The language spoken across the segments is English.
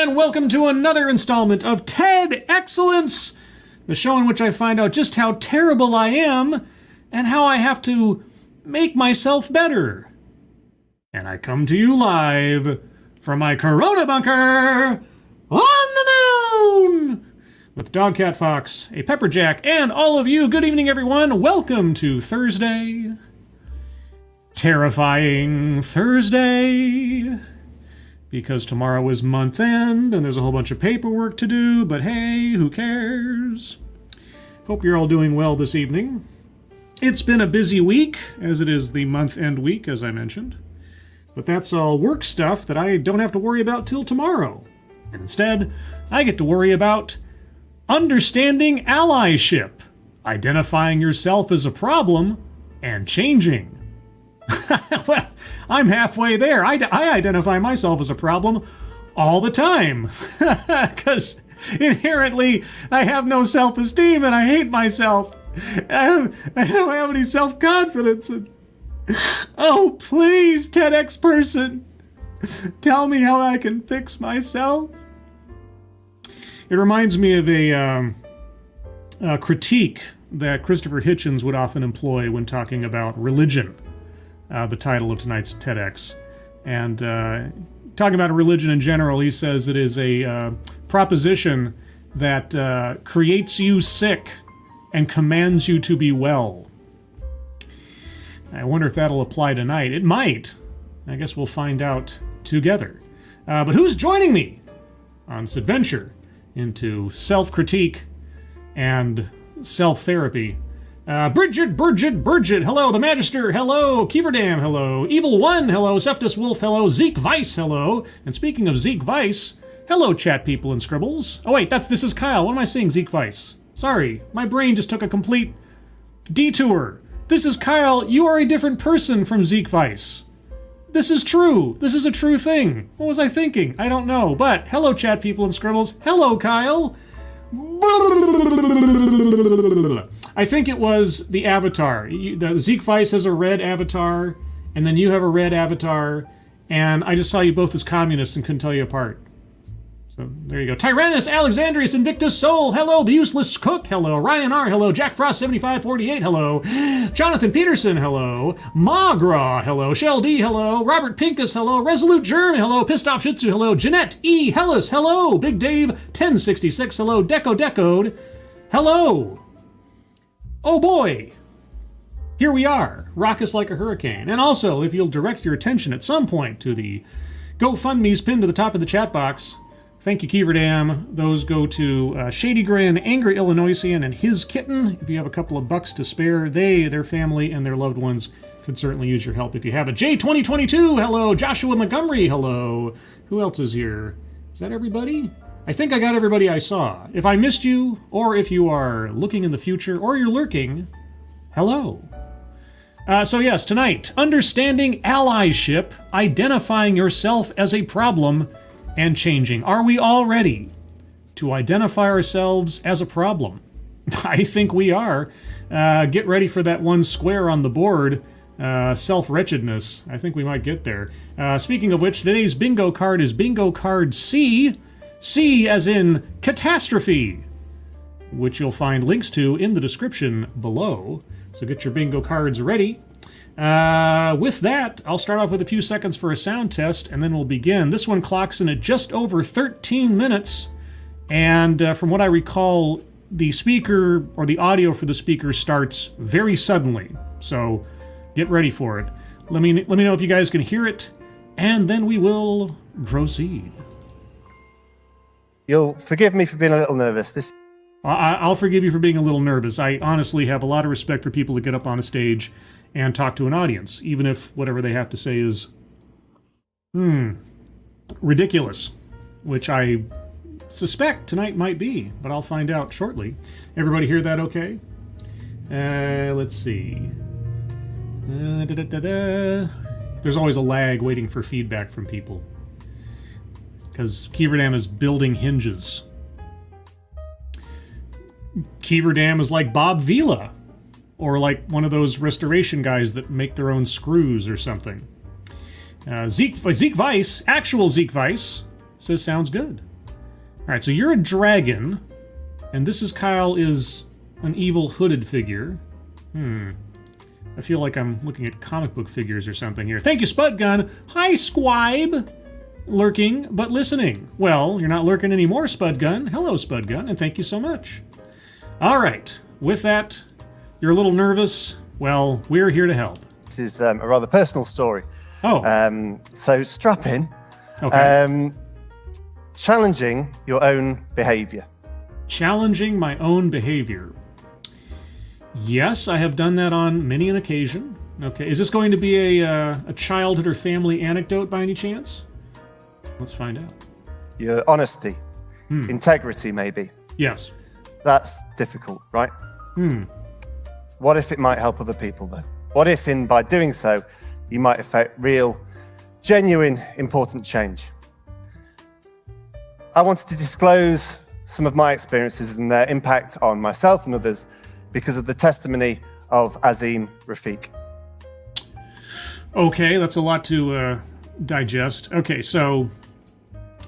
and welcome to another installment of TED Excellence, the show in which I find out just how terrible I am and how I have to make myself better. And I come to you live from my Corona bunker on the moon with Dog Cat Fox, a Pepperjack, and all of you. Good evening, everyone. Welcome to Thursday. Terrifying Thursday. Because tomorrow is month end and there's a whole bunch of paperwork to do, but hey, who cares? Hope you're all doing well this evening. It's been a busy week, as it is the month end week, as I mentioned. But that's all work stuff that I don't have to worry about till tomorrow. And instead, I get to worry about understanding allyship, identifying yourself as a problem, and changing. Well, I'm halfway there. I identify myself as a problem all the time. Because inherently, I have no self-esteem and I hate myself. I don't have any self-confidence. Oh, please, TEDx person, tell me how I can fix myself. It reminds me of a critique that Christopher Hitchens would often employ when talking about religion. The title of tonight's TEDx. And talking about religion in general, he says it is a proposition that creates you sick and commands you to be well. I wonder if that'll apply tonight. It might. I guess we'll find out together. But who's joining me on this adventure into self-critique and self-therapy? Bridget, hello. The Magister, hello. Kieverdam, hello. Evil One, hello. Septus Wolf, hello. Zeke Weiss, hello. And speaking of Zeke Weiss, hello, chat people and scribbles. Oh wait, this is Kyle. What am I saying, Zeke Weiss? Sorry, my brain just took a complete detour. This is Kyle. You are a different person from Zeke Weiss. This is true. This is a true thing. What was I thinking? I don't know. But hello, chat people and scribbles. Hello, Kyle. I think it was the avatar. The Zeke Weiss has a red avatar, and then you have a red avatar, and I just saw you both as communists and couldn't tell you apart. So there you go. Tyrannus, Alexandrius, Invictus Soul, hello. The Useless Cook, hello. Ryan R, hello. Jack Frost 7548, hello. Jonathan Peterson, hello. Magra, hello. Shell D, hello. Robert Pincus, hello. Resolute Germ, hello. Pissed Off Shih Tzu, hello. Jeanette E, Hellas, hello. Big Dave 1066, hello. Decode, hello. Oh boy, here we are, raucous like a hurricane. And also, if you'll direct your attention at some point to the GoFundMe's pinned to the top of the chat box, thank you, Kieverdam. Those go to Shady Grin, Angry Illinoisian, and his kitten. If you have a couple of bucks to spare, they, their family, and their loved ones could certainly use your help if you have it. J2022, hello. Joshua Montgomery, hello. Who else is here? Is that everybody? I think I got everybody I saw. If I missed you, or if you are looking in the future, or you're lurking, hello. So yes, tonight, understanding allyship, identifying yourself as a problem, and changing. Are we all ready to identify ourselves as a problem? I think we are. Get ready for that one square on the board, self-wretchedness. I think we might get there. Speaking of which, today's bingo card is bingo card C. C as in catastrophe, which you'll find links to in the description below. So get your bingo cards ready. With that, I'll start off with a few seconds for a sound test, and then we'll begin. This one clocks in at just over 13 minutes, and from what I recall, the speaker, or the audio for the speaker, starts very suddenly. So get ready for it. Let me know if you guys can hear it, and then we will proceed. You'll forgive me for being a little nervous. I'll forgive you for being a little nervous. I honestly have a lot of respect for people that get up on a stage and talk to an audience, even if whatever they have to say is, ridiculous, which I suspect tonight might be, but I'll find out shortly. Everybody hear that okay? Let's see. There's always a lag waiting for feedback from people, because Kieverdam is building hinges. Kieverdam is like Bob Vila, or like one of those restoration guys that make their own screws or something. Zeke Weiss, actual Zeke Weiss, says sounds good. All right, so you're a dragon, and this is Kyle is an evil hooded figure. I feel like I'm looking at comic book figures or something here. Thank you, Spudgun. Hi, Squibe. Lurking, but listening. Well, you're not lurking anymore, Spudgun. Hello, Spudgun, and thank you so much. All right, with that, you're a little nervous. Well, we're here to help. This is a rather personal story. Oh. So strap in. Okay. Challenging your own behavior. Challenging my own behavior. Yes, I have done that on many an occasion. Okay, is this going to be a childhood or family anecdote by any chance? Let's find out. Your honesty. Integrity, maybe. Yes. That's difficult, right? What if it might help other people, though? What if, by doing so, you might affect real, genuine, important change? I wanted to disclose some of my experiences and their impact on myself and others because of the testimony of Azim Rafiq. Okay, that's a lot to digest. Okay, so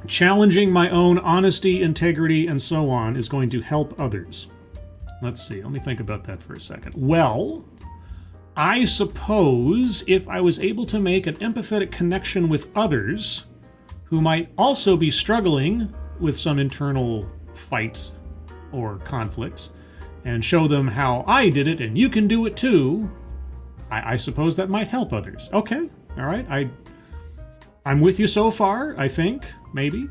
challenging my own honesty, integrity, and so on is going to help others. Let's see, let me think about that for a second. Well, I suppose if I was able to make an empathetic connection with others who might also be struggling with some internal fight or conflict, and show them how I did it and you can do it too, I suppose that might help others. Okay, all right, I'm with you so far, I think, maybe.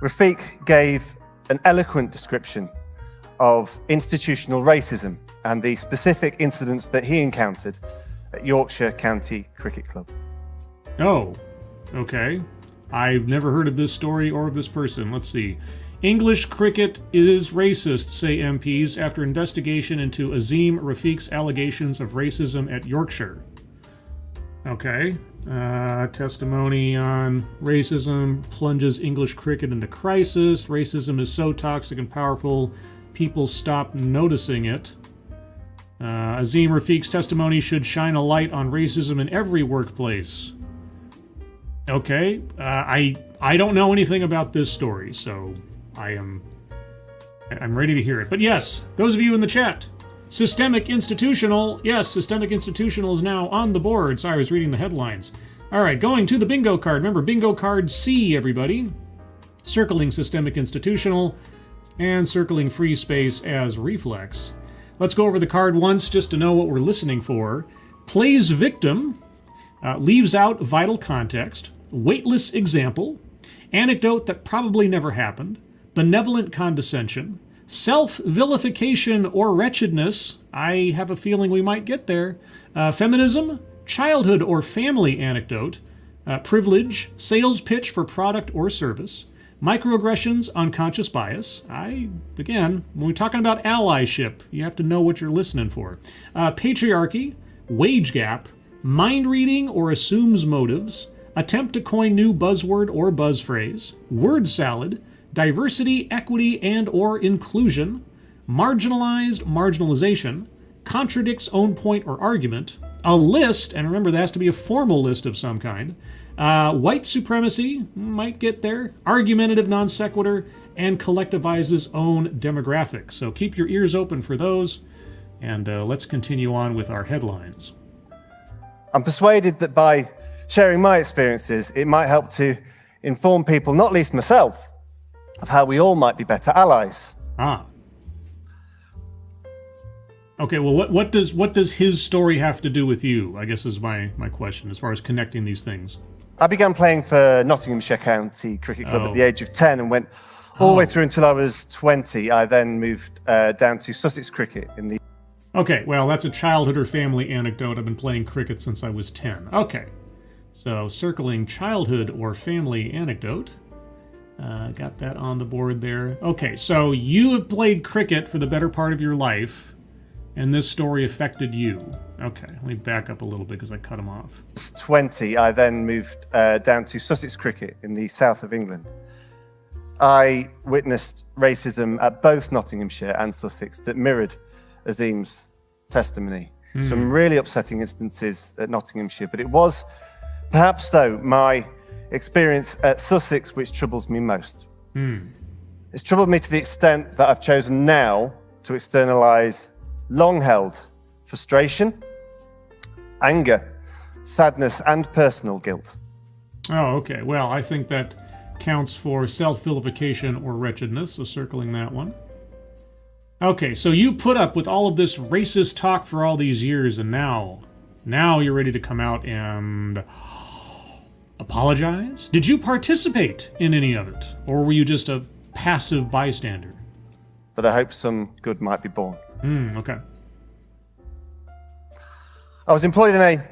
Rafiq gave an eloquent description of institutional racism and the specific incidents that he encountered at Yorkshire County Cricket Club. Oh, okay. I've never heard of this story or of this person. Let's see. English cricket is racist, say MPs, after investigation into Azim Rafiq's allegations of racism at Yorkshire. Okay. Testimony on racism plunges English cricket into crisis. Racism is so toxic and powerful, people stop noticing it. Azim Rafiq's testimony should shine a light on racism in every workplace. Okay. I don't know anything about this story, so I'm ready to hear it. But yes, those of you in the chat, Systemic Institutional. Yes, Systemic Institutional is now on the board. Sorry, I was reading the headlines. All right, going to the bingo card. Remember, bingo card C, everybody. Circling Systemic Institutional and circling Free Space as Reflex. Let's go over the card once just to know what we're listening for. Plays victim, leaves out vital context, weightless example, anecdote that probably never happened, benevolent condescension, self-vilification or wretchedness, I have a feeling we might get there, feminism, childhood or family anecdote, privilege, sales pitch for product or service, microaggressions, unconscious bias. Again, when we're talking about allyship, you have to know what you're listening for. Patriarchy, wage gap, mind reading or assumes motives, attempt to coin new buzzword or buzz phrase, word salad, diversity, equity, and or inclusion, marginalized, marginalization, contradicts own point or argument, a list, and remember that has to be a formal list of some kind, white supremacy, might get there, argumentative non sequitur, and collectivizes own demographic. So keep your ears open for those, and let's continue on with our headlines. I'm persuaded that by sharing my experiences, it might help to inform people, not least myself, of how we all might be better allies. Okay, well, what does his story have to do with you, I guess is my question, as far as connecting these things. I began playing for Nottinghamshire County Cricket Club at the age of 10 and went all the way through until I was 20. I then moved down to Sussex Cricket in the... Okay, well, that's a childhood or family anecdote. I've been playing cricket since I was 10. Okay, so circling childhood or family anecdote. Got that on the board there. Okay, so you have played cricket for the better part of your life, and this story affected you. Okay, let me back up a little bit because I cut him off. 20, I then moved down to Sussex Cricket in the south of England. I witnessed racism at both Nottinghamshire and Sussex that mirrored Azim's testimony. Some really upsetting instances at Nottinghamshire, but it was perhaps, though, my experience at Sussex which troubles me most. It's troubled me to the extent that I've chosen now to externalize long-held frustration, anger, sadness, and personal guilt. Oh, okay. Well, I think that counts for self-vilification or wretchedness, so circling that one. Okay, so you put up with all of this racist talk for all these years, and now you're ready to come out and apologize? Did you participate in any of it, or were you just a passive bystander? That I hope some good might be born. Okay. I was employed in a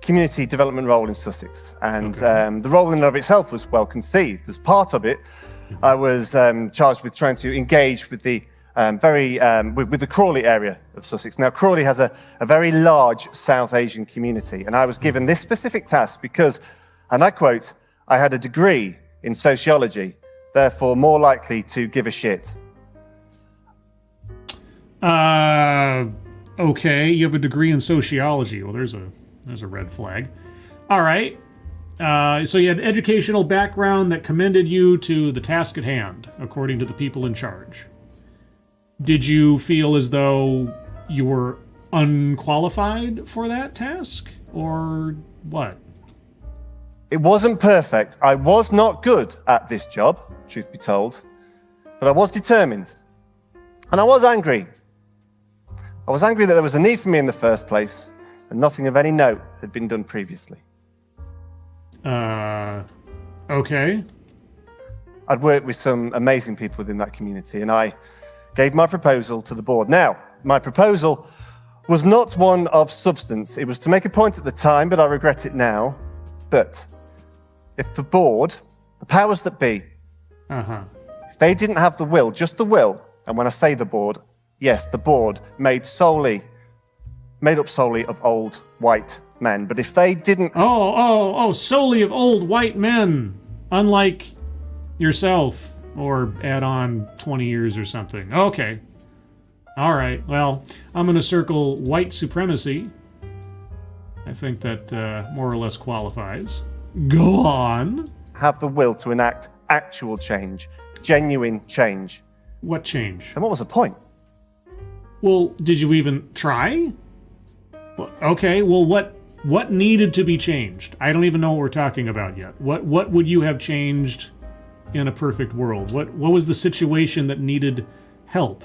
community development role in Sussex, and the role in and of itself was well conceived. As part of it, I was charged with trying to engage with the with the Crawley area of Sussex. Now, Crawley has a very large South Asian community, and I was given this specific task because, and I quote, I had a degree in sociology, therefore more likely to give a shit. Okay, you have a degree in sociology. Well, there's a red flag. All right. So you had an educational background that commended you to the task at hand, according to the people in charge. Did you feel as though you were unqualified for that task, or what? It wasn't perfect. I was not good at this job, truth be told, but I was determined. And I was angry. I was angry that there was a need for me in the first place, and nothing of any note had been done previously. Okay. I'd worked with some amazing people within that community, and I gave my proposal to the board. Now, my proposal was not one of substance. It was to make a point at the time, but I regret it now. But if the board, the powers that be, if they didn't have the will, just the will, and when I say the board, yes, the board made up solely of old white men. But if they didn't... solely of old white men, unlike yourself, or add on 20 years or something. Okay. All right. Well, I'm going to circle white supremacy. I think that more or less qualifies. Go on. Have the will to enact actual change, genuine change. What change? And what was the point? Well, did you even try? Well, okay. Well, what needed to be changed? I don't even know what we're talking about yet. What would you have changed in a perfect world? What was the situation that needed help?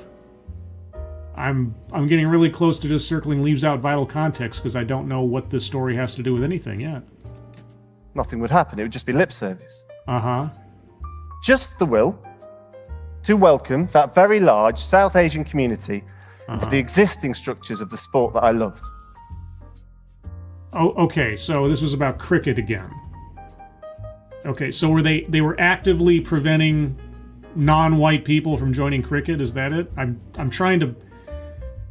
I'm getting really close to just circling leaves out vital context because I don't know what this story has to do with anything yet. Nothing would happen. It would just be lip service. Just the will to welcome that very large South Asian community into the existing structures of the sport that I loved. Oh, okay. So this was about cricket again. Okay, so were they were actively preventing non-white people from joining cricket? Is that it? I'm trying to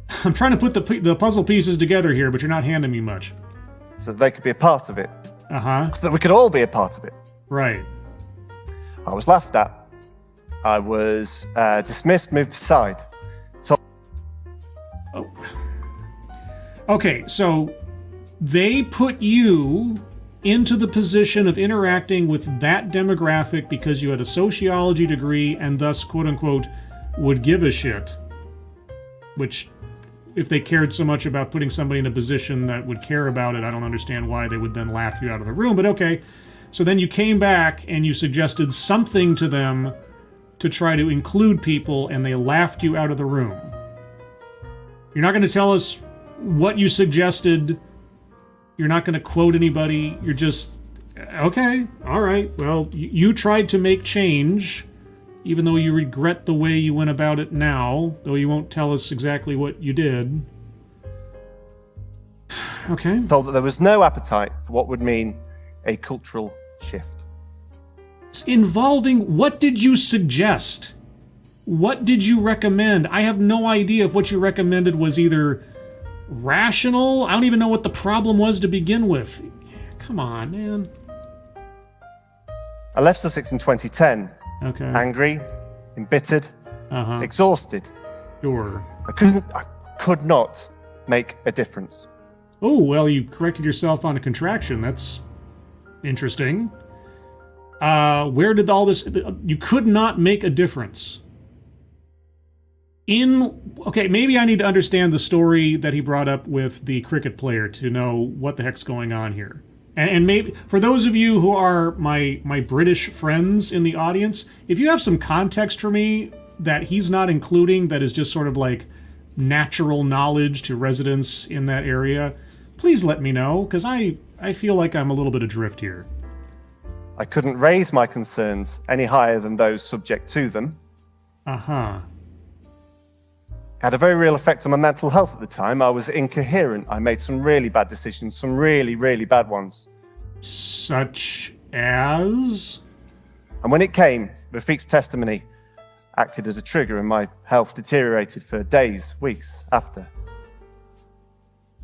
put the puzzle pieces together here, but you're not handing me much. So that they could be a part of it. So that we could all be a part of it. Right. I was laughed at. I was dismissed, moved aside. Okay, so they put you into the position of interacting with that demographic because you had a sociology degree and thus, quote-unquote, would give a shit. Which, if they cared so much about putting somebody in a position that would care about it, I don't understand why they would then laugh you out of the room, but okay. So then you came back and you suggested something to them to try to include people, and they laughed you out of the room. You're not going to tell us what you suggested. You're not going to quote anybody. You're just, okay, all right. Well, you tried to make change, even though you regret the way you went about it now, though you won't tell us exactly what you did. Okay. Told that there was no appetite for what would mean a cultural shift. Involving, what did you suggest? What did you recommend? I have no idea if what you recommended was either rational. I don't even know what the problem was to begin with. Come on, man. I left Sussex in 2010. Okay. Angry, embittered, exhausted. Sure. I could not make a difference. Oh, well, you corrected yourself on a contraction. That's interesting. Where did all this... You could not make a difference. Okay, maybe I need to understand the story that he brought up with the cricket player to know what the heck's going on here. And maybe, for those of you who are my British friends in the audience, if you have some context for me that he's not including that is just sort of like natural knowledge to residents in that area, please let me know, because I feel like I'm a little bit adrift here. I couldn't raise my concerns any higher than those subject to them. Uh-huh. Had a very real effect on my mental health at the time. I was incoherent. I made some really bad decisions, some really, really bad ones. Such as? And when it came, Rafiq's testimony acted as a trigger and my health deteriorated for days, weeks after.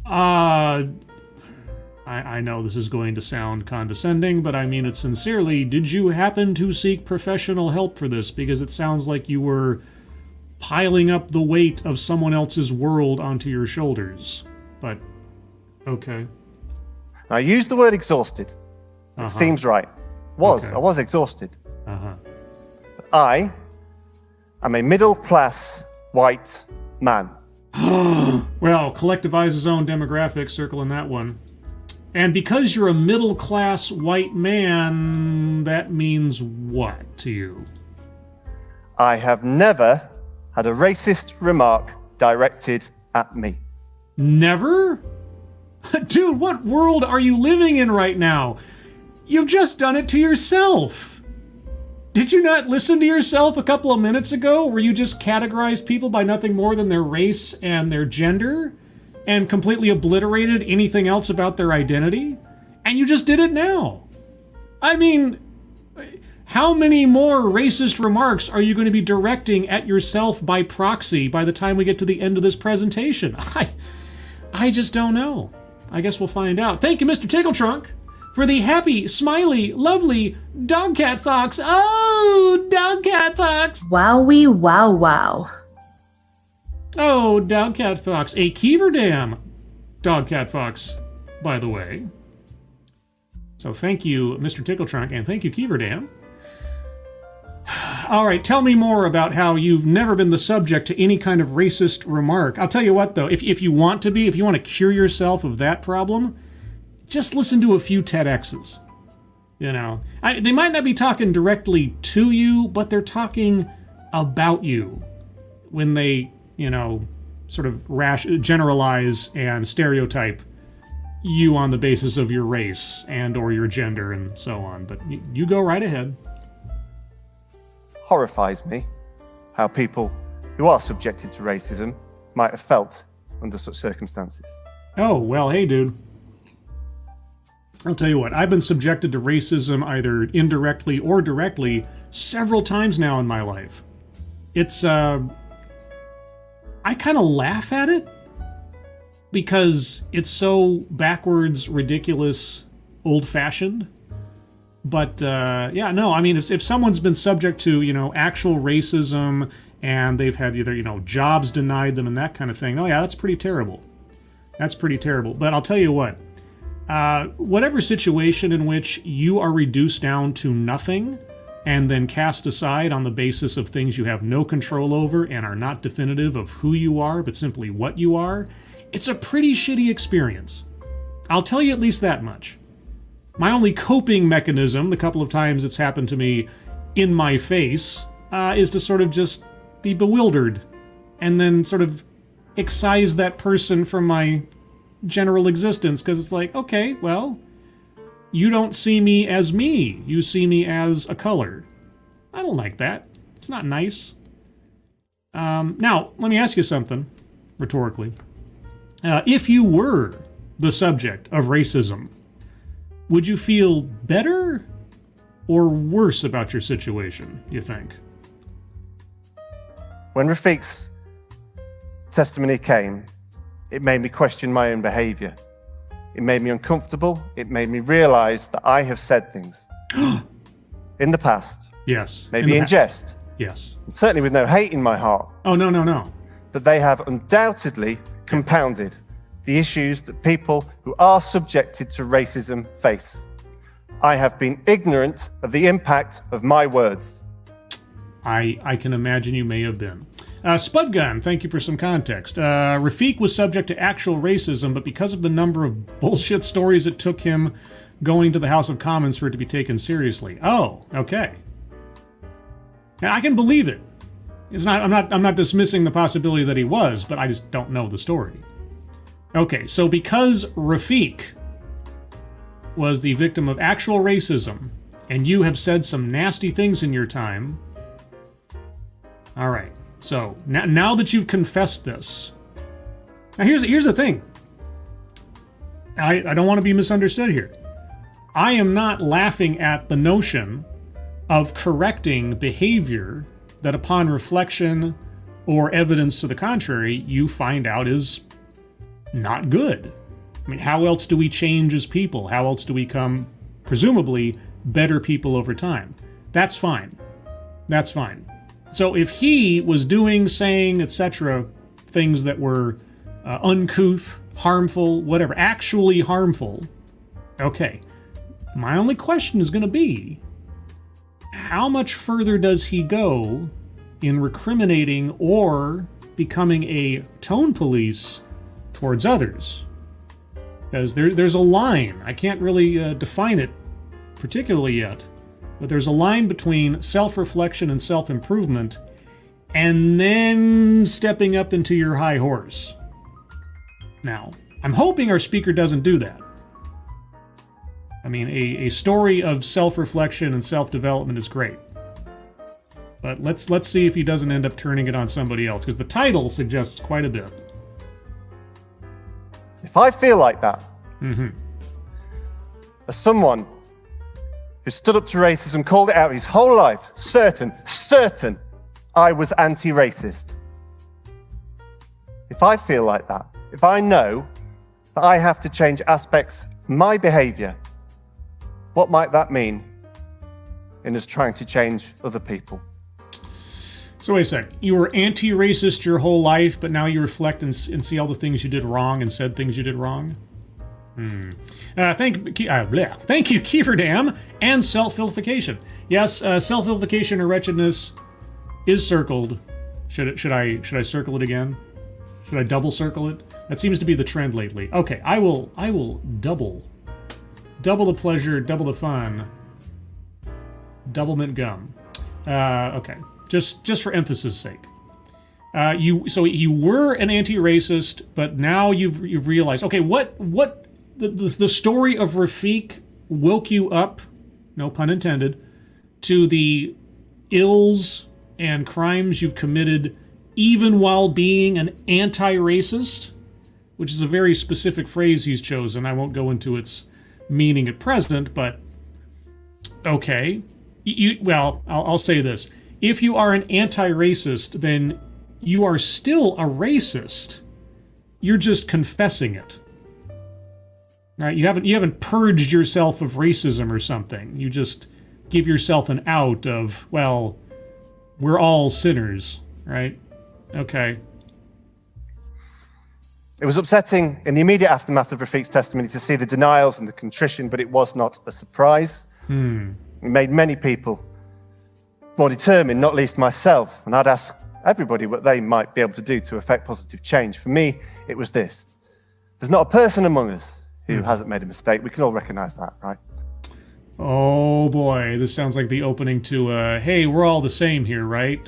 I know this is going to sound condescending, but I mean it sincerely. Did you happen to seek professional help for this? Because it sounds like you were piling up the weight of someone else's world onto your shoulders. But, okay. I used the word exhausted. It seems right. I was exhausted. But I am a middle-class white man. Well, collectivize his own demographic, circle in that one. And because you're a middle-class white man, that means what to you? I have never had a racist remark directed at me. Never? Dude, what world are you living in right now? You've just done it to yourself. Did you not listen to yourself a couple of minutes ago where you just categorized people by nothing more than their race and their gender and completely obliterated anything else about their identity? And you just did it now. I mean, how many more racist remarks are you going to be directing at yourself by proxy by the time we get to the end of this presentation? I just don't know. I guess we'll find out. Thank you, Mr. Tickletrunk, for the happy, smiley, lovely Dogcat Fox. Oh, Dogcat Fox. Wowie, wow, wow. Oh, Dogcat Fox. A Keever Dam Dogcat Fox, by the way. So thank you, Mr. Tickletrunk, and thank you, Keever Dam. All right, tell me more about how you've never been the subject to any kind of racist remark. I'll tell you what, though, if you want to cure yourself of that problem, just listen to a few TEDx's. You know, they might not be talking directly to you, but they're talking about you when they, sort of generalize and stereotype you on the basis of your race and or your gender and so on. But you go right ahead. Horrifies me how people who are subjected to racism might have felt under such circumstances. Oh, well, hey, dude. I'll tell you what, I've been subjected to racism either indirectly or directly several times now in my life. It's, I kind of laugh at it because it's so backwards, ridiculous, old-fashioned. But, if someone's been subject to, actual racism and they've had either, jobs denied them and that kind of thing, oh yeah, that's pretty terrible. That's pretty terrible. But I'll tell you what, whatever situation in which you are reduced down to nothing and then cast aside on the basis of things you have no control over and are not definitive of who you are, but simply what you are, it's a pretty shitty experience. I'll tell you at least that much. My only coping mechanism, the couple of times it's happened to me in my face, is to sort of just be bewildered and then sort of excise that person from my general existence, because it's like, okay, well, you don't see me as me. You see me as a color. I don't like that. It's not nice. Now, let me ask you something, rhetorically. If you were the subject of racism, would you feel better or worse about your situation, you think? When Rafiq's testimony came, it made me question my own behavior. It made me uncomfortable. It made me realize that I have said things in the past. Yes. Maybe in jest. Yes. Certainly with no hate in my heart. Oh, no. But they have undoubtedly compounded the issues that people who are subjected to racism face. I have been ignorant of the impact of my words. I can imagine you may have been. Spudgun, thank you for some context. Rafik was subject to actual racism, but because of the number of bullshit stories it took him going to the House of Commons for it to be taken seriously. Oh, okay. Now, I can believe it. I'm not dismissing the possibility that he was, but I just don't know the story. Okay, so because Rafik was the victim of actual racism, and you have said some nasty things in your time. All right. So now that you've confessed this, now here's the thing. I don't want to be misunderstood here. I am not laughing at the notion of correcting behavior that upon reflection or evidence to the contrary, you find out is not good. I mean, how else do we change as people? How else do we become, presumably, better people over time? That's fine. That's fine. So if he was doing, saying, etc., things that were uncouth, harmful, whatever, actually harmful, okay. My only question is going to be, how much further does he go in recriminating or becoming a tone police towards others? Because there's a line. I can't really define it particularly yet, but there's a line between self-reflection and self-improvement and then stepping up into your high horse. Now, I'm hoping our speaker doesn't do that. I mean, a story of self-reflection and self-development is great. But let's see if he doesn't end up turning it on somebody else, because the title suggests quite a bit. If I feel like that, as someone who stood up to racism, called it out his whole life, certain I was anti-racist. If I feel like that, if I know that I have to change aspects of my behavior, what might that mean in us trying to change other people? So wait a sec. You were anti-racist your whole life, but now you reflect and see all the things you did wrong and said things you did wrong? Thank you, Kieverdam, and self-vilification. Yes, self-vilification or wretchedness is circled. Should I circle it again? Should I double circle it? That seems to be the trend lately. Okay, I will double the pleasure, double the fun, double mint gum. Okay. Just for emphasis' sake, you were an anti-racist, but now you've realized. Okay, what the story of Rafik woke you up, no pun intended, to the ills and crimes you've committed, even while being an anti-racist, which is a very specific phrase he's chosen. I won't go into its meaning at present, but okay. I'll say this. If you are an anti-racist, then you are still a racist. You're just confessing it. Right? You haven't purged yourself of racism or something. You just give yourself an out of, well, we're all sinners, right? Okay. It was upsetting in the immediate aftermath of Rafik's testimony to see the denials and the contrition, but it was not a surprise. It made many people more determined, not least myself, and I'd ask everybody what they might be able to do to affect positive change. For me, it was this. There's not a person among us who hasn't made a mistake. We can all recognize that, right? Oh boy, this sounds like the opening to, hey, we're all the same here, right?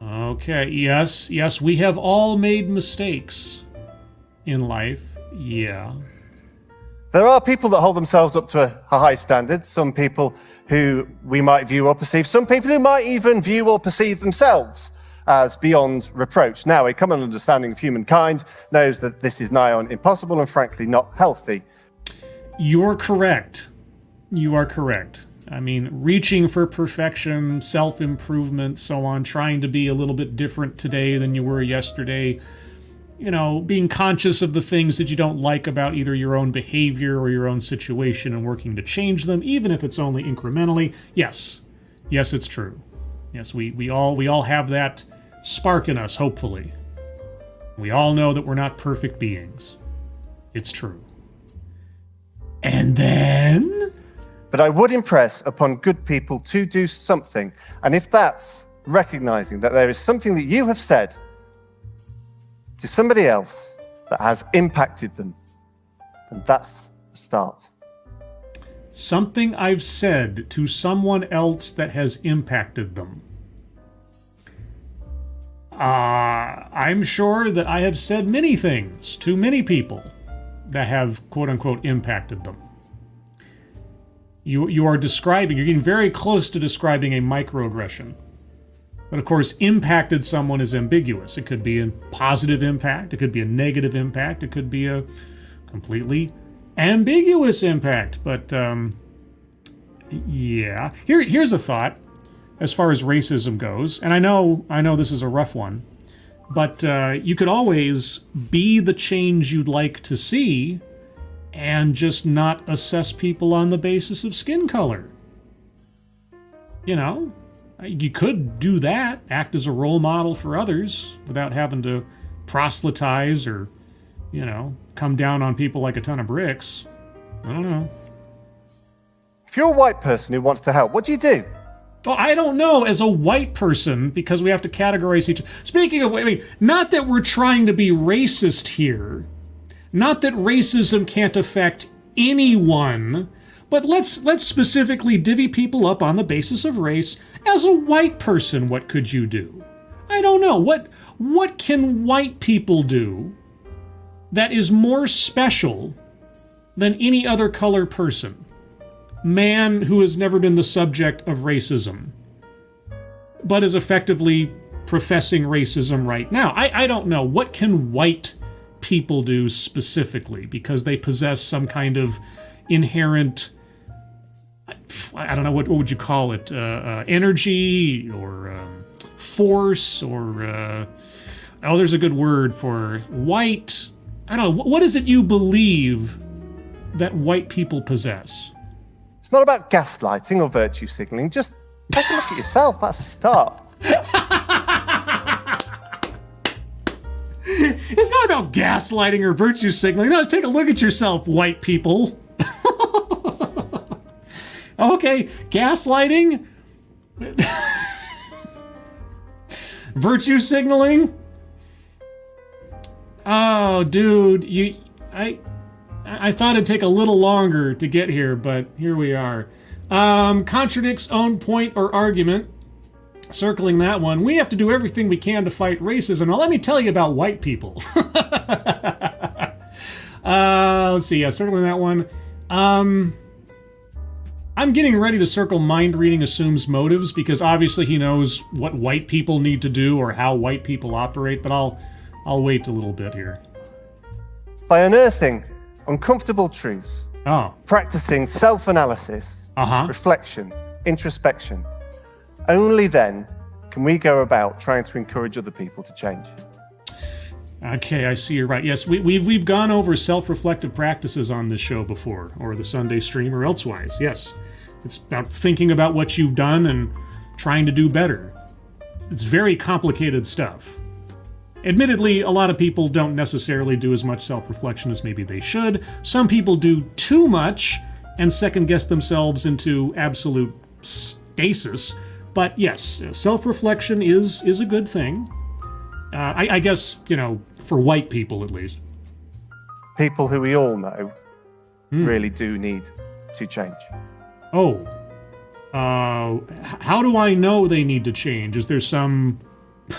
Okay, yes, we have all made mistakes in life, yeah. There are people that hold themselves up to a high standard, some people who we might view or perceive, some people who might even view or perceive themselves as beyond reproach. Now, a common understanding of humankind knows that this is nigh on impossible and frankly not healthy. You're correct. You are correct. I mean, reaching for perfection, self-improvement, so on, trying to be a little bit different today than you were yesterday, being conscious of the things that you don't like about either your own behavior or your own situation and working to change them, even if it's only incrementally. Yes, it's true. Yes, we all have that spark in us, hopefully. We all know that we're not perfect beings. It's true. And then But I would impress upon good people to do something. And if that's recognizing that there is something that you have said to somebody else that has impacted them, then that's the start. Something I've said to someone else that has impacted them. I'm sure that I have said many things to many people that have, quote-unquote, impacted them. You are describing, you're getting very close to describing a microaggression. But of course, impacted someone is ambiguous. It could be a positive impact, it could be a negative impact, it could be a completely ambiguous impact. But, yeah. Here's a thought as far as racism goes. And I know this is a rough one. But you could always be the change you'd like to see and just not assess people on the basis of skin color. You know, you could do that, act as a role model for others without having to proselytize or, you know, come down on people like a ton of bricks. I don't know. If you're a white person who wants to help, what do you do? Well, I don't know, as a white person, because we have to categorize each... Speaking of, I mean, not that we're trying to be racist here, not that racism can't affect anyone, but let's specifically divvy people up on the basis of race. As a white person, what could you do? I don't know. What can white people do that is more special than any other color person? Man who has never been the subject of racism, but is effectively professing racism right now. I don't know. What can white people do specifically because they possess some kind of inherent, I don't know, what would you call it, energy or force or, oh, there's a good word for white. I don't know. What is it you believe that white people possess? It's not about gaslighting or virtue signaling. Just take a look at yourself. That's a start. It's not about gaslighting or virtue signaling. No, take a look at yourself, white people. Okay, gaslighting? Virtue signaling? Oh, dude, I thought it'd take a little longer to get here, but here we are. Contradicts own point or argument. Circling that one. We have to do everything we can to fight racism. Now, let me tell you about white people. Let's see. Yeah, circling that one. I'm getting ready to circle mind reading assumes motives because obviously he knows what white people need to do or how white people operate, but I'll wait a little bit here. By unearthing uncomfortable truths, practicing self-analysis, reflection, introspection, only then can we go about trying to encourage other people to change. Okay, I see you're right. Yes, we've gone over self-reflective practices on this show before, or the Sunday stream, or elsewise. Yes, it's about thinking about what you've done and trying to do better. It's very complicated stuff. Admittedly, a lot of people don't necessarily do as much self-reflection as maybe they should. Some people do too much and second-guess themselves into absolute stasis. But yes, self-reflection is a good thing. I guess, you know, for white people at least. People who we all know really do need to change. Oh. How do I know they need to change? Is there some,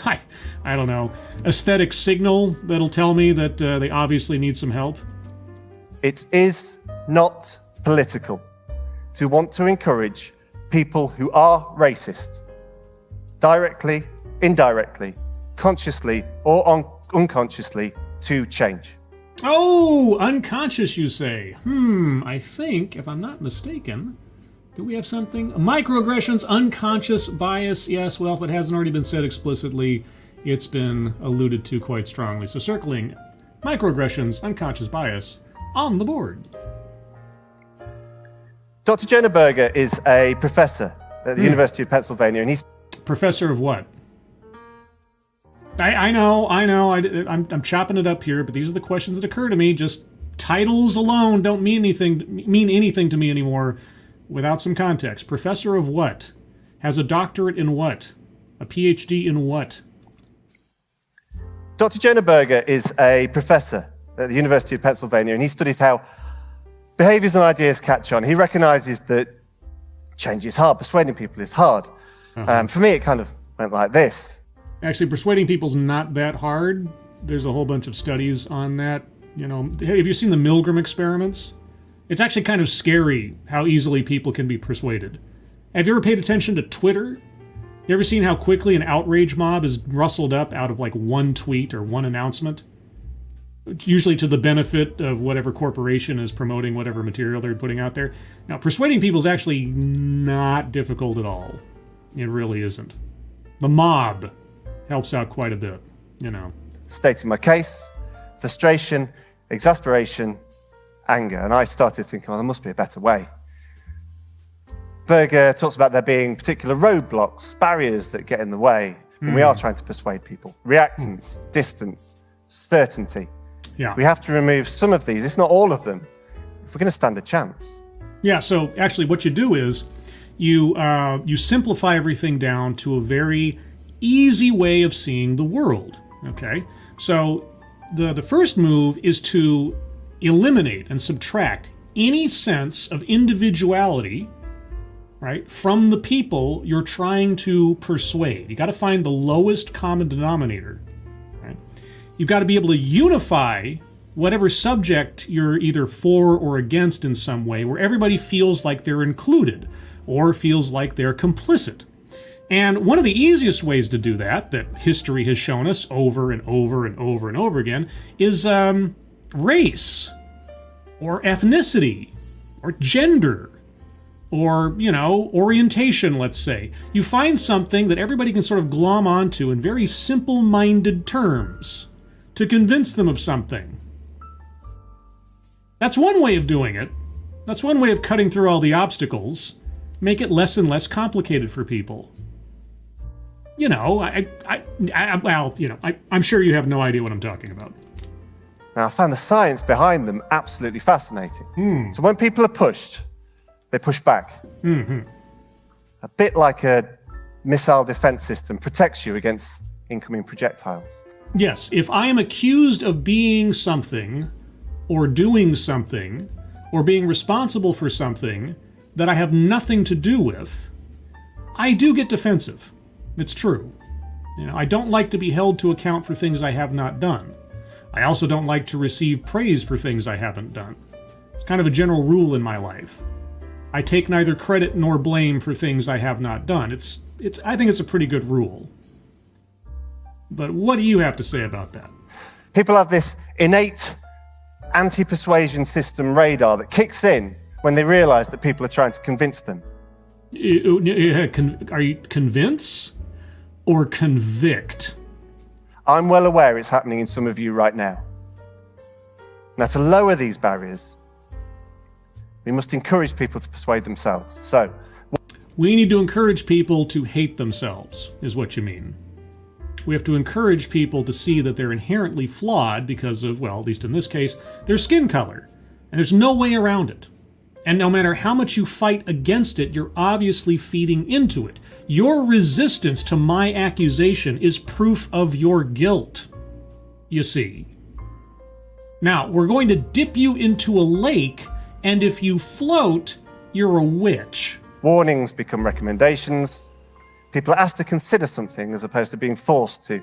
I don't know, aesthetic signal that'll tell me that they obviously need some help? It is not political to want to encourage people who are racist, directly, indirectly, consciously or unconsciously, to change. Oh, unconscious, you say? I think, if I'm not mistaken, do we have something? Microaggressions, unconscious bias. Yes, well, if it hasn't already been said explicitly, it's been alluded to quite strongly. So circling microaggressions, unconscious bias on the board. Dr. Jonah Berger is a professor at the University of Pennsylvania, and he's... Professor of what? I know. I'm chopping it up here, but these are the questions that occur to me. Just titles alone don't mean anything to me anymore without some context. Professor of what? Has a doctorate in what? A PhD in what? Dr. Jonah Berger is a professor at the University of Pennsylvania, and he studies how behaviors and ideas catch on. He recognizes that change is hard, persuading people is hard. For me, it kind of went like this. Actually, persuading people's not that hard. There's a whole bunch of studies on that. You know, have you seen the Milgram experiments? It's actually kind of scary how easily people can be persuaded. Have you ever paid attention to Twitter? You ever seen how quickly an outrage mob is rustled up out of like one tweet or one announcement? Usually to the benefit of whatever corporation is promoting whatever material they're putting out there. Now, persuading people is actually not difficult at all. It really isn't. The mob helps out quite a bit, you know. Stating my case, frustration, exasperation, anger. And I started thinking, well, there must be a better way. Berger talks about there being particular roadblocks, barriers that get in the way when we are trying to persuade people. Reactance, distance, certainty. Yeah. We have to remove some of these, if not all of them, if we're going to stand a chance. Yeah, so actually what you do is you simplify everything down to a very easy way of seeing the world, okay? So the first move is to eliminate and subtract any sense of individuality, right, from the people you're trying to persuade. You got to find the lowest common denominator, right? You've got to be able to unify whatever subject you're either for or against in some way, where everybody feels like they're included or feels like they're complicit. And one of the easiest ways to do that history has shown us over and over and over and over again, is race, or ethnicity, or gender, or, you know, orientation, let's say. You find something that everybody can sort of glom onto in very simple-minded terms to convince them of something. That's one way of doing it. That's one way of cutting through all the obstacles. Make it less and less complicated for people. You know, I'm sure you have no idea what I'm talking about. Now, I found the science behind them absolutely fascinating. So when people are pushed, they push back. A bit like a missile defense system protects you against incoming projectiles. Yes, if I am accused of being something, or doing something, or being responsible for something that I have nothing to do with, I do get defensive. It's true. You know, I don't like to be held to account for things I have not done. I also don't like to receive praise for things I haven't done. It's kind of a general rule in my life. I take neither credit nor blame for things I have not done. I think it's a pretty good rule. But what do you have to say about that? People have this innate anti-persuasion system radar that kicks in when they realize that people are trying to convince them. Are you convince or convict? I'm well aware it's happening in some of you right now. Now, to lower these barriers, we must encourage people to persuade themselves. So, we need to encourage people to hate themselves, is what you mean. We have to encourage people to see that they're inherently flawed because of, well, at least in this case, their skin color. And there's no way around it. And no matter how much you fight against it, you're obviously feeding into it. Your resistance to my accusation is proof of your guilt, you see. Now, we're going to dip you into a lake, and if you float, you're a witch. Warnings become recommendations. People are asked to consider something as opposed to being forced to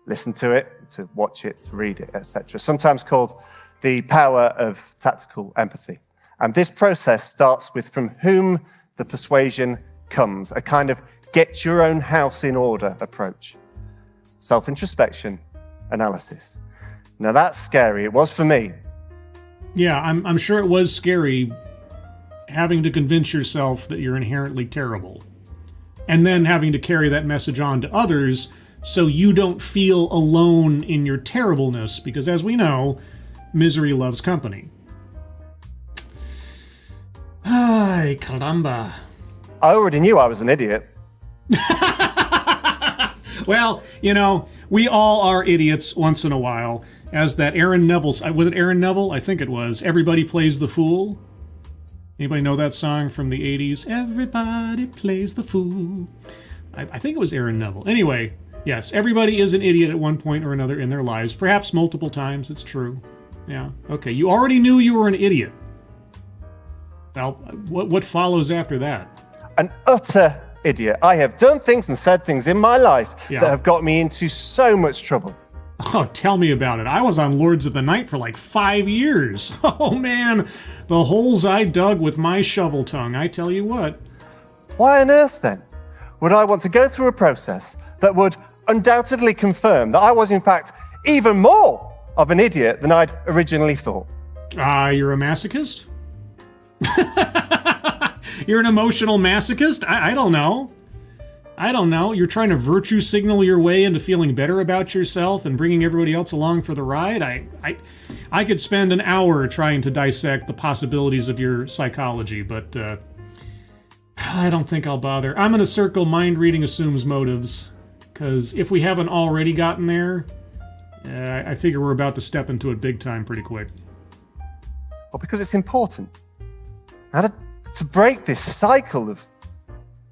listen to it, to watch it, to read it, etc. Sometimes called the power of tactical empathy. And this process starts with from whom the persuasion comes, a kind of get your own house in order approach. Self-introspection, analysis. Now that's scary. It was for me. Yeah, I'm sure it was scary having to convince yourself that you're inherently terrible. And then having to carry that message on to others so you don't feel alone in your terribleness, because as we know, misery loves company. Ay, caramba. I already knew I was an idiot. Well, you know, we all are idiots once in a while. As that Aaron Neville, was it Aaron Neville? I think it was. Everybody plays the fool. Anybody know that song from the 80s? Everybody plays the fool. I think it was Aaron Neville. Anyway, yes, everybody is an idiot at one point or another in their lives. Perhaps multiple times, it's true. Yeah, okay. You already knew you were an idiot. Well, what follows after that? An utter idiot. I have done things and said things in my life that have got me into so much trouble. Oh, tell me about it. I was on Lords of the Night for like 5 years. Oh, man. The holes I dug with my shovel tongue, I tell you what. Why on earth, then, would I want to go through a process that would undoubtedly confirm that I was, in fact, even more of an idiot than I'd originally thought? You're a masochist? You're an emotional masochist? I don't know. I don't know. You're trying to virtue signal your way into feeling better about yourself and bringing everybody else along for the ride? I could spend an hour trying to dissect the possibilities of your psychology, but I don't think I'll bother. I'm going to circle mind reading assumes motives, because if we haven't already gotten there, I figure we're about to step into it big time pretty quick. Well, because it's important. Now, to break this cycle of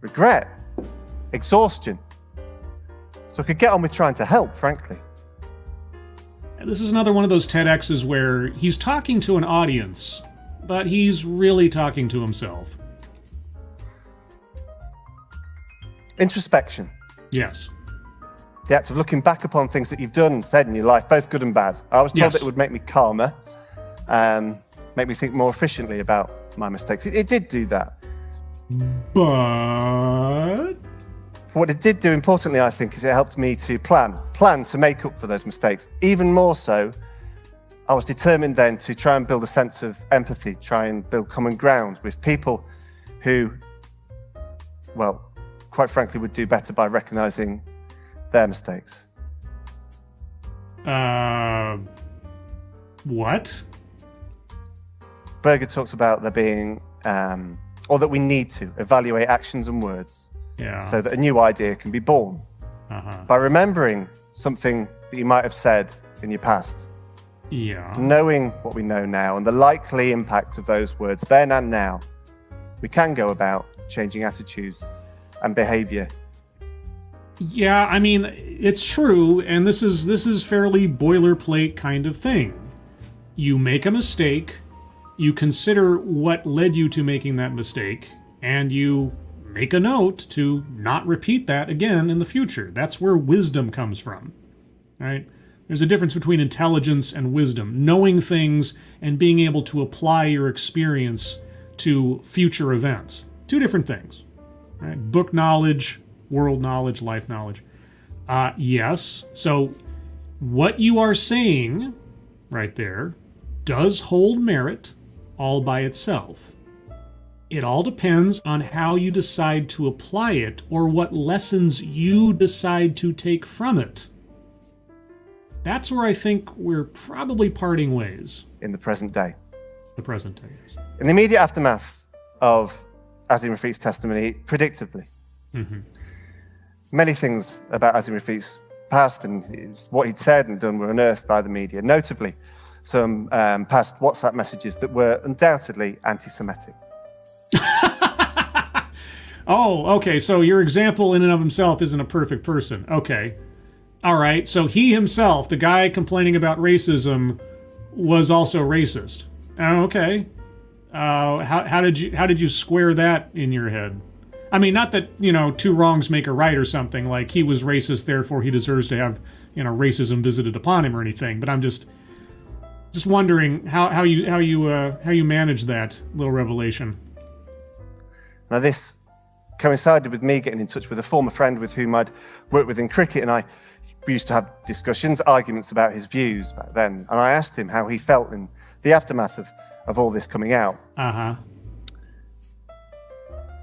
regret, exhaustion, so I could get on with trying to help, frankly. This is another one of those TEDx's where he's talking to an audience, but he's really talking to himself. Introspection. Yes. The act of looking back upon things that you've done and said in your life, both good and bad. I was told that it would make me calmer, make me think more efficiently about my mistakes. It did do that. But what it did do, importantly, I think, is it helped me to plan to make up for those mistakes. Even more so, I was determined then to try and build a sense of empathy, try and build common ground with people who, well, quite frankly, would do better by recognizing their mistakes. What? Berger talks about there being, or that we need to evaluate actions and words so that a new idea can be born. By remembering something that you might have said in your past. Yeah. Knowing what we know now and the likely impact of those words then and now, we can go about changing attitudes and behavior. Yeah, I mean, it's true, and this is fairly boilerplate kind of thing. You make a mistake, you consider what led you to making that mistake, and you make a note to not repeat that again in the future. That's where wisdom comes from, right? There's a difference between intelligence and wisdom, knowing things and being able to apply your experience to future events. Two different things, right? Book knowledge, world knowledge, life knowledge. Yes, so what you are saying right there does hold merit all by itself. It all depends on how you decide to apply it or what lessons you decide to take from it. That's where I think we're probably parting ways. In the present day. The present day, yes. In the immediate aftermath of Azim Rafiq's testimony, predictably, many things about Azim Rafiq's past and what he'd said and done were unearthed by the media, notably some past WhatsApp messages that were undoubtedly anti-Semitic. Oh, okay, so your example in and of himself isn't a perfect person. Okay. All right, so he himself, the guy complaining about racism, was also racist. Okay. How did you square that in your head? I mean, not that, two wrongs make a right or something, like he was racist, therefore he deserves to have, racism visited upon him or anything, but I'm just wondering how you manage that little revelation. Now this coincided with me getting in touch with a former friend with whom I'd worked with in cricket, and we used to have discussions, arguments about his views back then, and I asked him how he felt in the aftermath of all this coming out.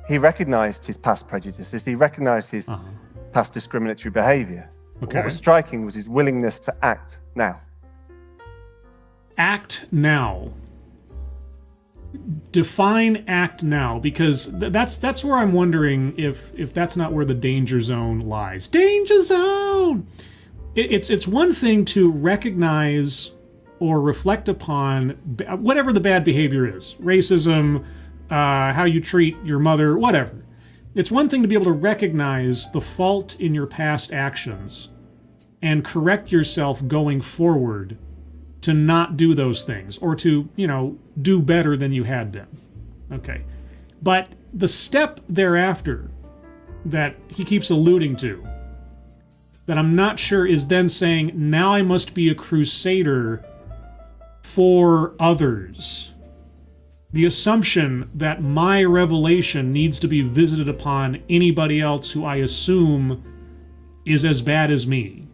He recognised his past prejudices, he recognised his past discriminatory behaviour. Okay. What was striking was his willingness to act now. Act now. Define act now, because that's where I'm wondering if that's not where the danger zone lies. Danger zone! It's one thing to recognize or reflect upon whatever the bad behavior is. Racism, how you treat your mother, whatever. It's one thing to be able to recognize the fault in your past actions and correct yourself going forward to not do those things or to, do better than you had been. Okay. But the step thereafter that he keeps alluding to, that I'm not sure is then saying, now I must be a crusader for others. The assumption that my revelation needs to be visited upon anybody else who I assume is as bad as me.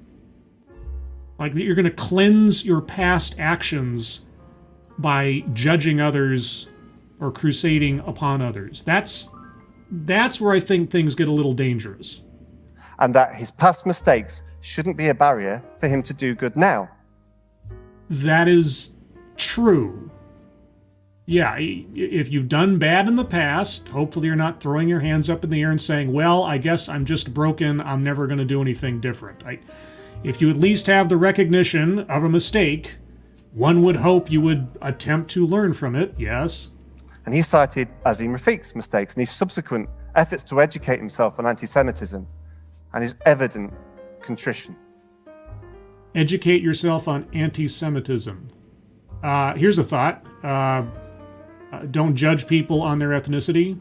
Like that you're going to cleanse your past actions by judging others or crusading upon others. That's where I think things get a little dangerous. And that his past mistakes shouldn't be a barrier for him to do good now. That is true. Yeah, if you've done bad in the past, hopefully you're not throwing your hands up in the air and saying, well, I guess I'm just broken, I'm never going to do anything different. If you at least have the recognition of a mistake, one would hope you would attempt to learn from it, yes. And he cited Azim Rafiq's mistakes and his subsequent efforts to educate himself on anti-Semitism and his evident contrition. Educate yourself on anti-Semitism. Here's a thought. Don't judge people on their ethnicity.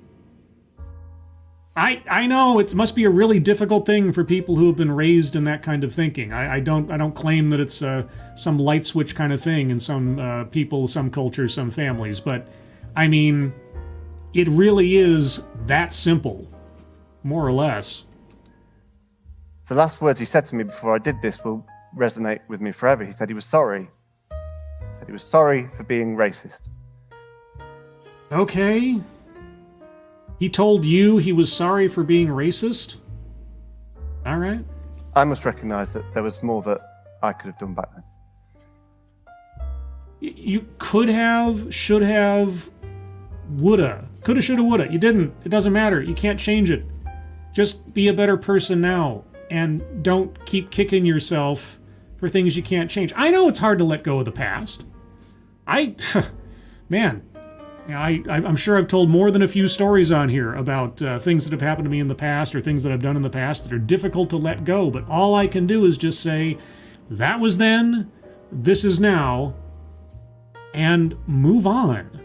I know it must be a really difficult thing for people who have been raised in that kind of thinking. I don't claim that it's some light switch kind of thing in some people, some cultures, some families, but I mean, it really is that simple, more or less. The last words he said to me before I did this will resonate with me forever. He said he was sorry. He said he was sorry for being racist. Okay. He told you he was sorry for being racist? All right. I must recognize that there was more that I could have done back then. You could have, should have, woulda. Coulda, shoulda, woulda. You didn't. It doesn't matter. You can't change it. Just be a better person now. And don't keep kicking yourself for things you can't change. I know it's hard to let go of the past. Man, I'm sure I've told more than a few stories on here about things that have happened to me in the past or things that I've done in the past that are difficult to let go. But all I can do is just say, that was then, this is now, and move on.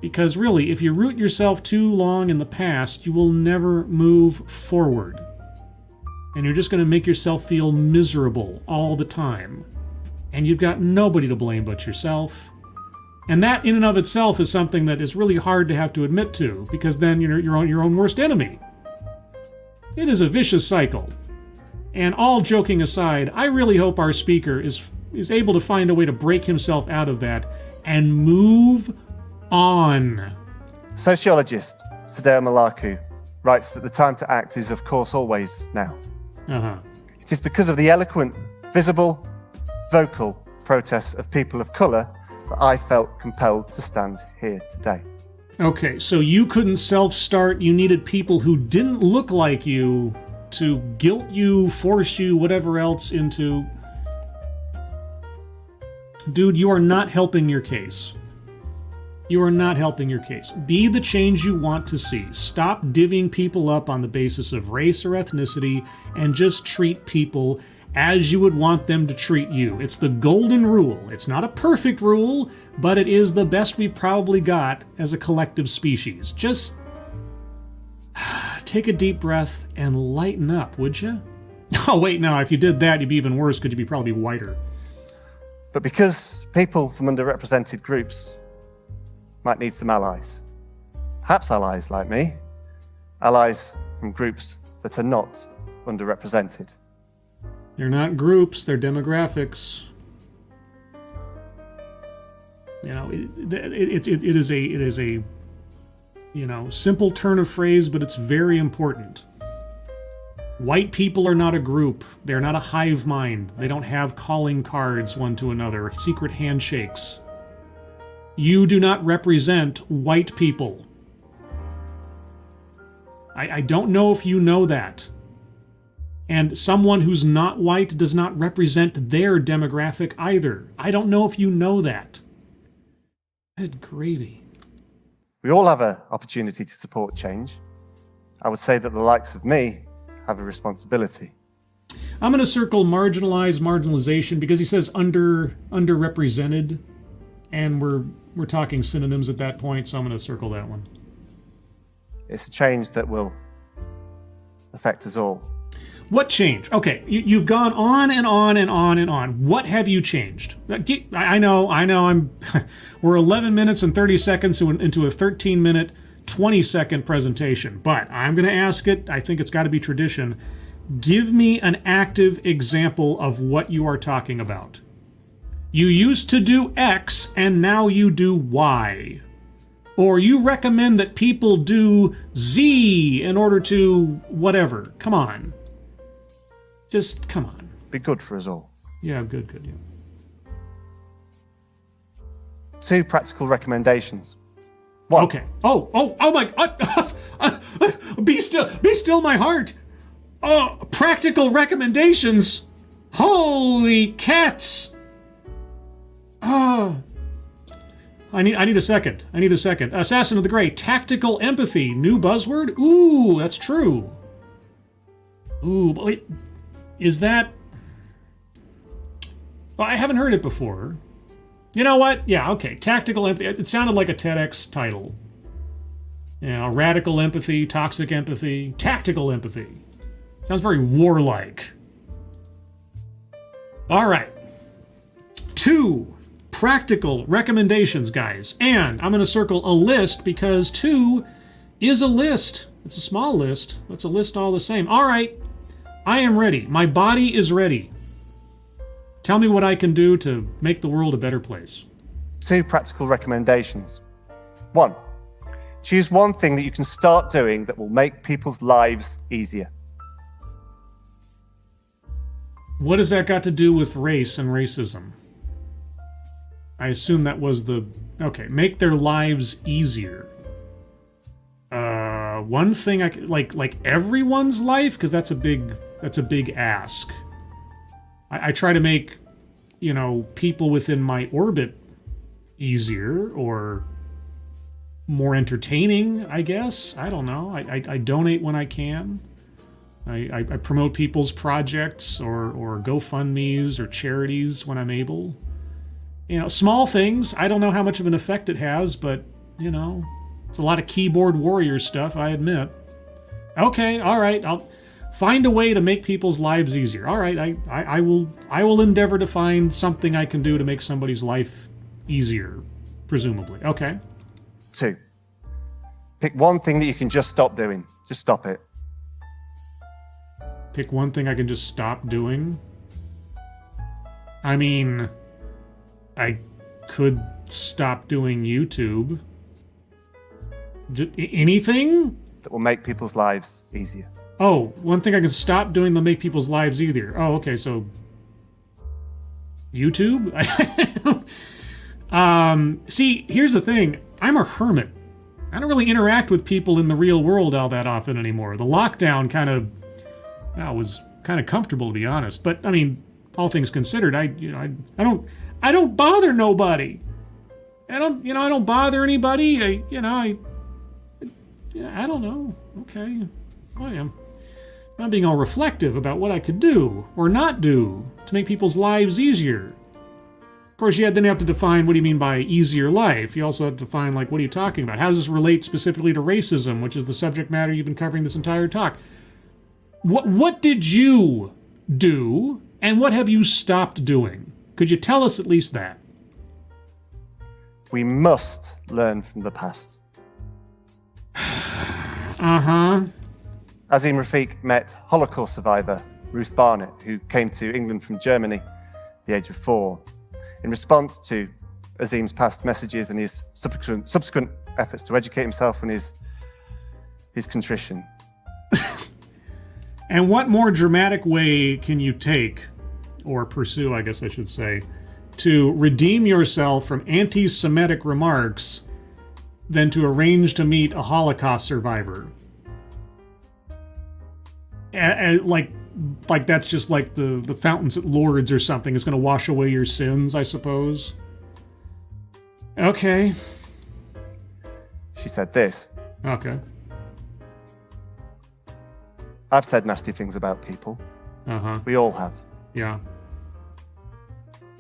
Because really, if you root yourself too long in the past, you will never move forward. And you're just going to make yourself feel miserable all the time. And you've got nobody to blame but yourself. And that in and of itself is something that is really hard to have to admit to, because then you're your own worst enemy. It is a vicious cycle. And all joking aside, I really hope our speaker is able to find a way to break himself out of that and move on. Sociologist Sadeo Malaku writes that the time to act is, of course, always now. It is because of the eloquent, visible, vocal protests of people of colour that I felt compelled to stand here today. Okay, so you couldn't self-start. You needed people who didn't look like you to guilt you, force you, whatever else into... Dude, you are not helping your case. You are not helping your case. Be the change you want to see. Stop divvying people up on the basis of race or ethnicity and just treat people as you would want them to treat you. It's the golden rule. It's not a perfect rule, but it is the best we've probably got as a collective species. Just take a deep breath and lighten up, would you? Oh, wait, no, if you did that, you'd be even worse because you'd be probably whiter. But because people from underrepresented groups might need some allies, perhaps allies like me, allies from groups that are not underrepresented. They're not groups, they're demographics. You know, it is a simple turn of phrase, but it's very important. White people are not a group. They're not a hive mind. They don't have calling cards one to another, secret handshakes. You do not represent white people. I don't know if you know that. And someone who's not white does not represent their demographic either. I don't know if you know that. Good gravy. We all have an opportunity to support change. I would say that the likes of me have a responsibility. I'm going to circle marginalization, because he says underrepresented, and we're talking synonyms at that point, so I'm going to circle that one. It's a change that will affect us all. What change? Okay, you've gone on and on and on and on. What have you changed? I know. We're 11 minutes and 30 seconds into a 13-minute, 20-second presentation, but I'm going to ask it. I think it's got to be tradition. Give me an active example of what you are talking about. You used to do X, and now you do Y. Or you recommend that people do Z in order to whatever. Come on. Just come on. Be good for us all. Yeah, good, yeah. 2 practical recommendations. 1. Okay. Oh my God. Be still my heart. Practical recommendations. Holy cats. I need a second. Assassin of the Grey. Tactical empathy. New buzzword? Ooh, that's true. Ooh, but wait. Is that... Well, I haven't heard it before. You know what? Yeah, okay. Tactical empathy. It sounded like a TEDx title. Radical empathy, toxic empathy, tactical empathy. Sounds very warlike. All right. 2 practical recommendations, guys. And I'm going to circle a list, because 2 is a list. It's a small list, but it's a list all the same. All right. I am ready. My body is ready. Tell me what I can do to make the world a better place. 2 practical recommendations. 1. Choose one thing that you can start doing that will make people's lives easier. What has that got to do with race and racism? I assume that was the... Okay, make their lives easier. One thing I could... Like everyone's life? Because that's a big ask. I try to make, people within my orbit easier or more entertaining, I guess. I don't know. I donate when I can. I promote people's projects or GoFundMes or charities when I'm able. Small things. I don't know how much of an effect it has, but, it's a lot of keyboard warrior stuff, I admit. Okay, all right. I'll find a way to make people's lives easier. All right, I will endeavor to find something I can do to make somebody's life easier, presumably. Okay. 2. Pick one thing that you can just stop doing. Just stop it. Pick one thing I can just stop doing? I mean, I could stop doing YouTube. Anything? That will make people's lives easier. Oh, one thing I can stop doing that'll make people's lives easier. Oh, okay, so... YouTube? See, here's the thing. I'm a hermit. I don't really interact with people in the real world all that often anymore. The lockdown was kind of comfortable, to be honest. But, I mean, all things considered, I don't bother nobody. I don't bother anybody. I don't know. Okay. I'm being all reflective about what I could do or not do to make people's lives easier. Of course, you then have to define what do you mean by easier life. You also have to define, what are you talking about? How does this relate specifically to racism, which is the subject matter you've been covering this entire talk? What did you do, and what have you stopped doing? Could you tell us at least that? We must learn from the past. Uh-huh. Azim Rafiq met Holocaust survivor Ruth Barnett, who came to England from Germany at the age of 4. In response to Azim's past messages and his subsequent efforts to educate himself and his contrition. And what more dramatic way can you take, or pursue, I guess I should say, to redeem yourself from anti-Semitic remarks than to arrange to meet a Holocaust survivor? And like that's just like the fountains at Lourdes or something. It's going to wash away your sins, I suppose. Okay. She said this. Okay. I've said nasty things about people. Uh-huh. We all have. Yeah.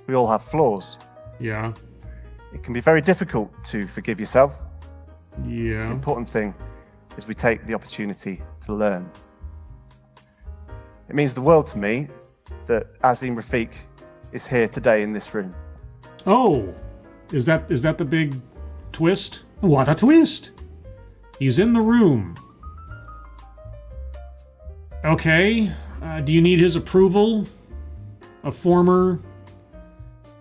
We all have flaws. Yeah. It can be very difficult to forgive yourself. Yeah. The important thing is we take the opportunity to learn. It means the world to me that Azim Rafiq is here today in this room. Oh, is that the big twist? What a twist! He's in the room. Okay. Do you need his approval? A former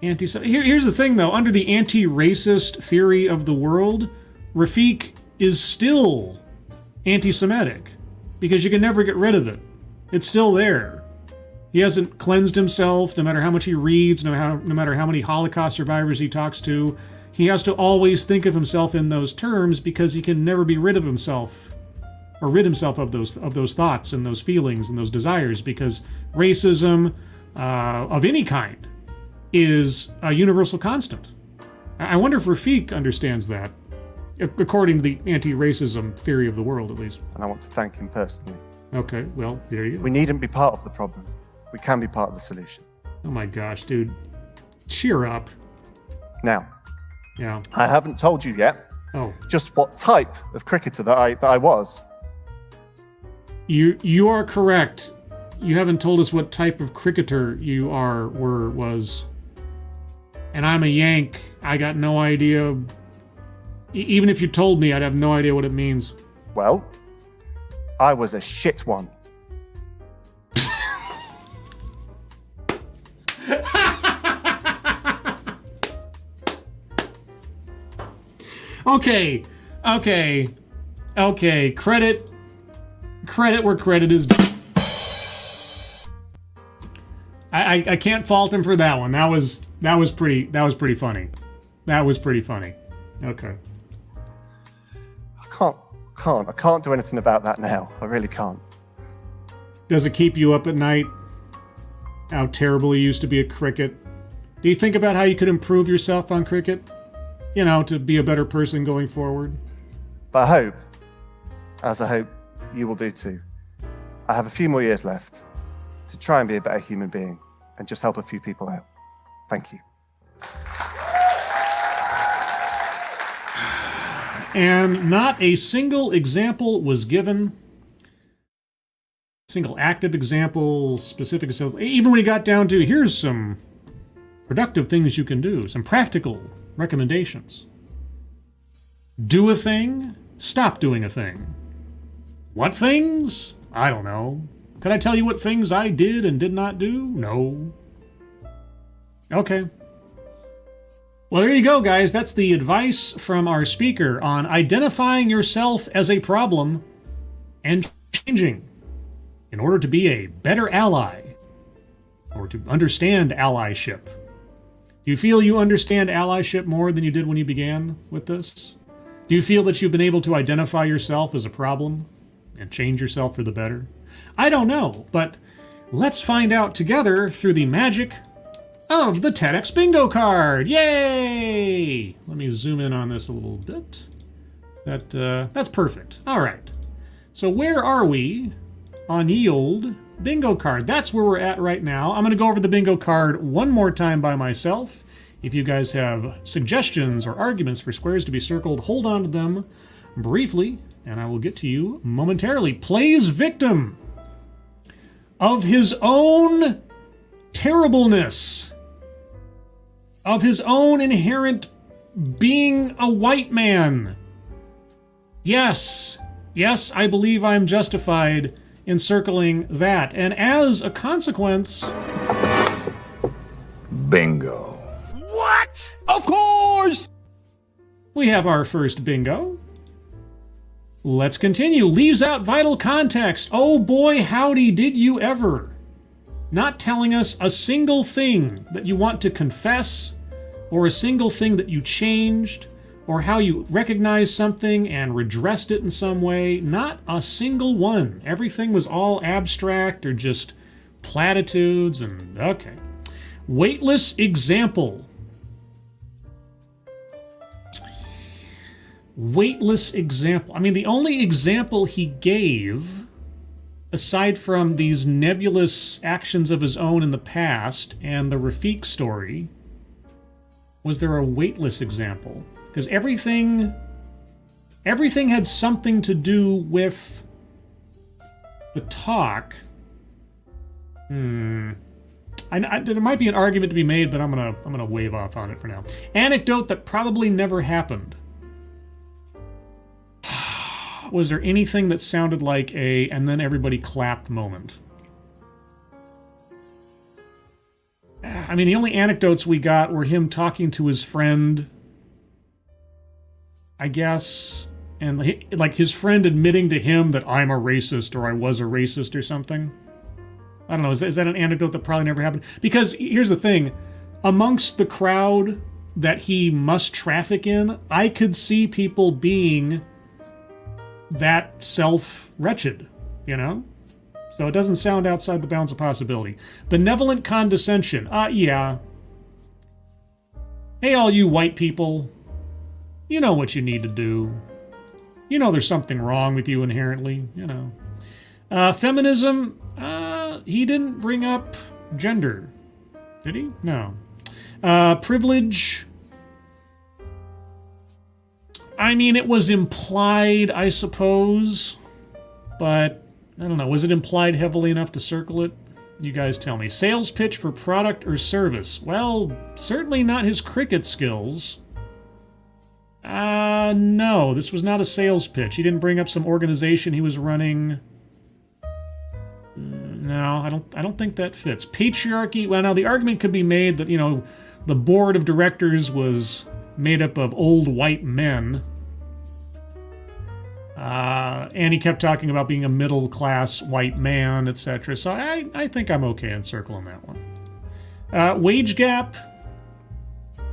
Here's the thing, though. Under the anti-racist theory of the world, Rafiq is still anti-Semitic because you can never get rid of it. It's still there. He hasn't cleansed himself, no matter how much he reads, no matter how many Holocaust survivors he talks to. He has to always think of himself in those terms because he can never be rid of himself, or rid himself of those thoughts and those feelings and those desires, because racism of any kind is a universal constant. I wonder if Rafiq understands that, according to the anti-racism theory of the world, at least. And I want to thank him personally. Okay, well, there you go. We needn't be part of the problem. We can be part of the solution. Oh my gosh, dude. Cheer up. Now, Yeah. I haven't told you yet Oh. just what type of cricketer that I was. You are correct. You haven't told us what type of cricketer you was. And I'm a Yank. I got no idea. Even if you told me, I'd have no idea what it means. Well, I was a shit one. Okay. Credit where credit is due. I can't fault him for that one. That was pretty funny. That was pretty funny. Okay. I can't do anything about that now. I really can't. Does it keep you up at night? How terrible you used to be at cricket? Do you think about how you could improve yourself on cricket? You know, to be a better person going forward? But I hope, as I hope you will do too, I have a few more years left to try and be a better human being and just help a few people out. Thank you. And not a single example was given. Single active example, specific example. Even when he got down to, here's some productive things you can do, some practical recommendations. Do a thing, stop doing a thing. What things? I don't know. Could I tell you what things I did and did not do? No. Okay. Well, there you go, guys. That's the advice from our speaker on identifying yourself as a problem and changing in order to be a better ally or to understand allyship. Do you feel you understand allyship more than you did when you began with this? Do you feel that you've been able to identify yourself as a problem and change yourself for the better? I don't know, but let's find out together through the magic of the TEDx bingo card. Yay! Let me zoom in on this a little bit. That's perfect. All right. So where are we on ye old bingo card? That's where we're at right now. I'm going to go over the bingo card one more time by myself. If you guys have suggestions or arguments for squares to be circled, hold on to them briefly, and I will get to you momentarily. Plays victim of his own terribleness, of his own inherent being a white man. Yes, I believe I'm justified in circling that. And as a consequence... Bingo. What? Of course! We have our first bingo. Let's continue. Leaves out vital context. Oh boy, howdy did you ever. Not telling us a single thing that you want to confess, or a single thing that you changed, or how you recognized something and redressed it in some way. Not a single one. Everything was all abstract or just platitudes and okay. Weightless example. weightless example. I mean, the only example he gave, aside from these nebulous actions of his own in the past and the Rafik story, was there a weightless example? Because everything had something to do with the talk. There might be an argument to be made, but I'm gonna wave off on it for now. Anecdote that probably never happened. Was there anything that sounded like a and then everybody clapped moment? I mean, the only anecdotes we got were him talking to his friend, I guess, and like his friend admitting to him that I'm a racist or I was a racist or something. I don't know, is that an anecdote that probably never happened? Because here's the thing, amongst the crowd that he must traffic in, I could see people being that self-wretched, you know? So it doesn't sound outside the bounds of possibility. Benevolent condescension. Yeah. Hey, all you white people. You know what you need to do. You know there's something wrong with you inherently, you know. Feminism. He didn't bring up gender. Did he? No. Privilege. I mean, it was implied, I suppose, but I don't know. Was it implied heavily enough to circle it? You guys tell me. Sales pitch for product or service? Well, certainly not his cricket skills. No, this was not a sales pitch. He didn't bring up some organization he was running. No, I don't think that fits. Patriarchy. Well, now the argument could be made that, you know, the board of directors was made up of old white men. And he kept talking about being a middle-class white man, etc. So I think I'm okay in circling that one. Wage gap.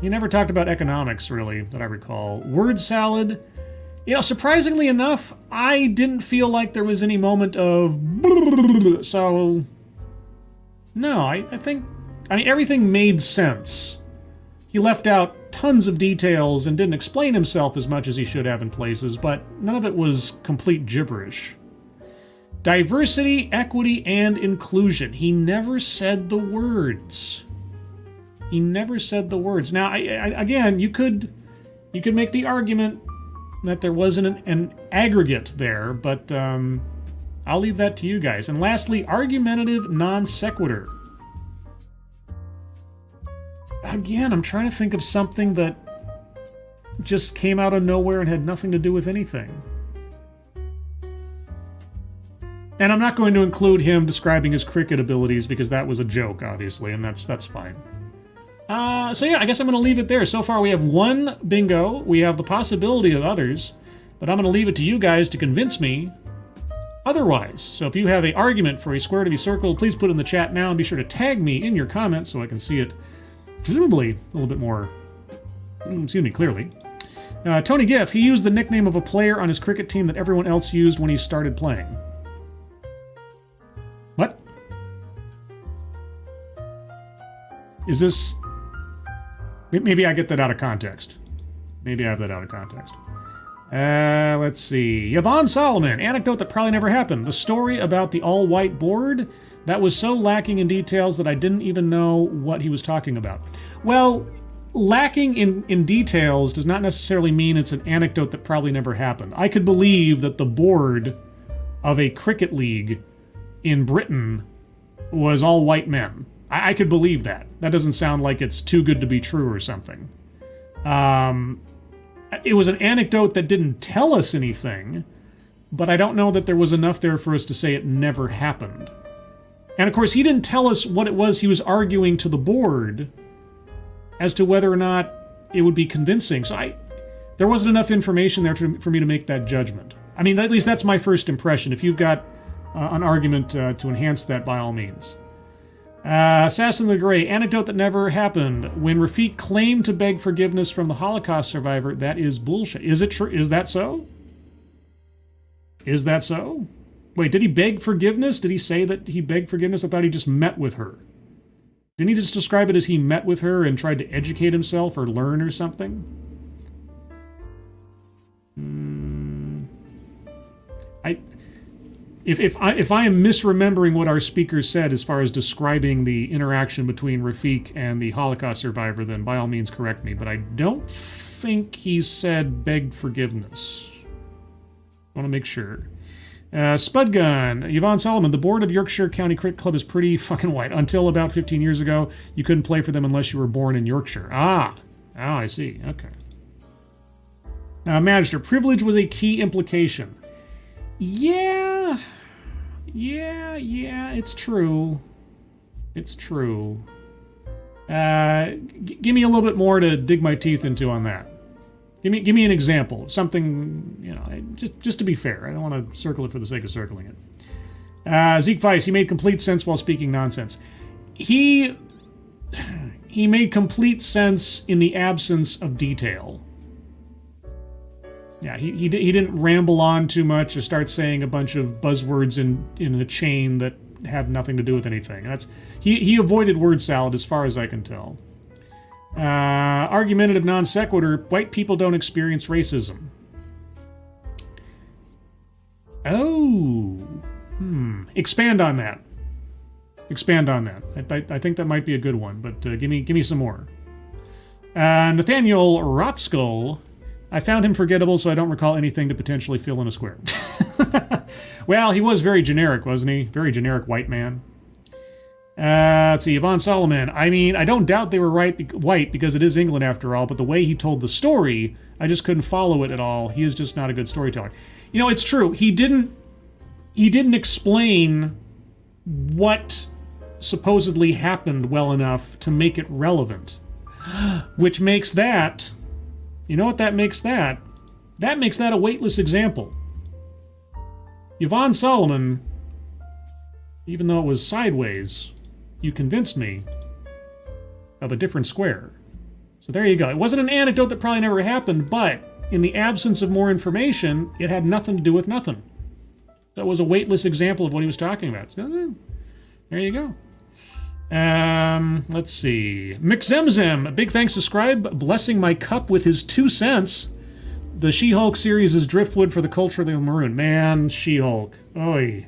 He never talked about economics, really, that I recall. Word salad. You know, surprisingly enough, I didn't feel like there was any moment of... So, no, I think... I mean, everything made sense. He left out tons of details and didn't explain himself as much as he should have in places, but none of it was complete gibberish. Diversity, equity, and inclusion. He never said the words. He never said the words. Now, again, you could make the argument that there wasn't an aggregate there, but I'll leave that to you guys. And lastly, argumentative non sequitur. Again, I'm trying to think of something that just came out of nowhere and had nothing to do with anything. And I'm not going to include him describing his cricket abilities because that was a joke, obviously, and that's fine. So yeah, I guess I'm going to leave it there. So far we have one bingo. We have the possibility of others, but I'm going to leave it to you guys to convince me otherwise. So if you have an argument for a square to be circled, please put it in the chat now and be sure to tag me in your comments so I can see it presumably a little bit more, clearly. Tony Giff, he used the nickname of a player on his cricket team that everyone else used when he started playing. What? Is this... Maybe I get that out of context. Maybe I have that out of context. Let's see. Yvonne Solomon, anecdote that probably never happened. The story about the all-white board that was so lacking in details that I didn't even know what he was talking about. Well, lacking in details does not necessarily mean it's an anecdote that probably never happened. I could believe that the board of a cricket league in Britain was all white men. I could believe that. That doesn't sound like it's too good to be true or something. It was an anecdote that didn't tell us anything, but I don't know that there was enough there for us to say it never happened. And of course, he didn't tell us what it was he was arguing to the board as to whether or not it would be convincing. So there wasn't enough information there for me to make that judgment. I mean, at least that's my first impression. If you've got an argument to enhance that, by all means. Assassin the Grey, anecdote that never happened. When Rafik claimed to beg forgiveness from the Holocaust survivor, that is bullshit. Is it true? Is that so? Is that so? Wait, did he beg forgiveness? Did he say that he begged forgiveness? I thought he just met with her. Didn't he just describe it as he met with her and tried to educate himself or learn or something? If I am misremembering what our speaker said as far as describing the interaction between Rafik and the Holocaust survivor, then by all means correct me. But I don't think he said begged forgiveness. I want to make sure. Spudgun, Yvonne Solomon, the board of Yorkshire County Cricket Club is pretty fucking white. Until about 15 years ago, you couldn't play for them unless you were born in Yorkshire. Oh, I see. Okay. Magister, privilege was a key implication. Yeah, it's true. It's true. Give me a little bit more to dig my teeth into on that. Give me an example. Something, just to be fair. I don't want to circle it for the sake of circling it. Zeke Weiss, he made complete sense while speaking nonsense. He made complete sense in the absence of detail. Yeah, he didn't ramble on too much or start saying a bunch of buzzwords in a chain that had nothing to do with anything. He avoided word salad as far as I can tell. Argumentative non sequitur, white people don't experience racism. Oh. Expand on that. I think that might be a good one, but give me some more. Nathaniel Rotskull, I found him forgettable, so I don't recall anything to potentially fill in a square. Well, he was very generic, wasn't he? Very generic white man. Let's see, Yvonne Solomon. I mean, I don't doubt they were white because it is England after all, but the way he told the story, I just couldn't follow it at all. He is just not a good storyteller. It's true. He didn't explain what supposedly happened well enough to make it relevant. Which makes that... You know what that makes that? That makes that a weightless example. Yvonne Solomon, even though it was sideways, you convinced me of a different square. So there you go. It wasn't an anecdote that probably never happened, but in the absence of more information, it had nothing to do with nothing. That was a weightless example of what he was talking about. So, there you go. Let's see. McZemzem, big thanks to Scribe, blessing my cup with his 2 cents. The She-Hulk series is driftwood for the culture of the maroon. Man, She-Hulk. Oi.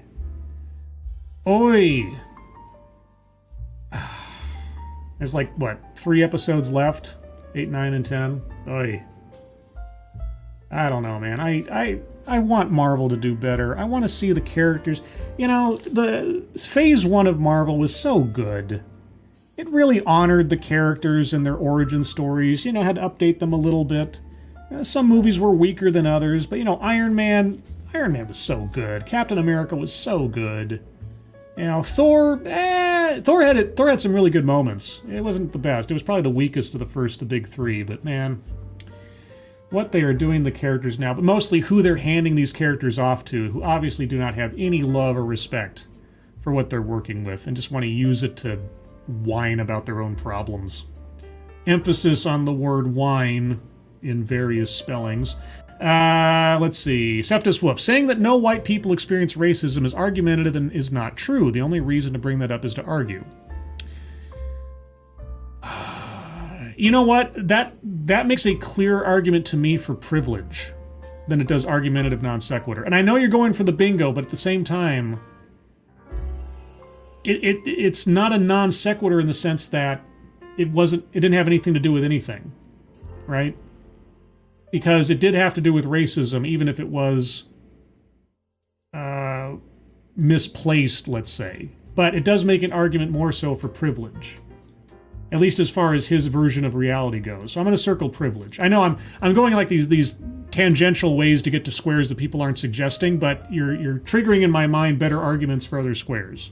There's 3 episodes left? 8, 9, and 10? Oi. I don't know, man. I want Marvel to do better. I want to see the characters. The Phase 1 of Marvel was so good. It really honored the characters and their origin stories. Had to update them a little bit. Some movies were weaker than others, but Iron Man was so good. Captain America was so good. Thor had some really good moments. It wasn't the best. It was probably the weakest of the big 3, but man, what they are doing the characters now, but mostly who they're handing these characters off to, who obviously do not have any love or respect for what they're working with and just want to use it to whine about their own problems. Emphasis on the word whine in various spellings. Let's see. Septus Whoop. Saying that no white people experience racism is argumentative and is not true. The only reason to bring that up is to argue. You know what? That makes a clearer argument to me for privilege than it does argumentative non sequitur. And I know you're going for the bingo, but at the same time, it's not a non sequitur in the sense that it didn't have anything to do with anything, right? Because it did have to do with racism, even if it was misplaced, let's say. But it does make an argument more so for privilege. At least as far as his version of reality goes. So I'm going to circle privilege. I know I'm going like these tangential ways to get to squares that people aren't suggesting, but you're triggering in my mind better arguments for other squares.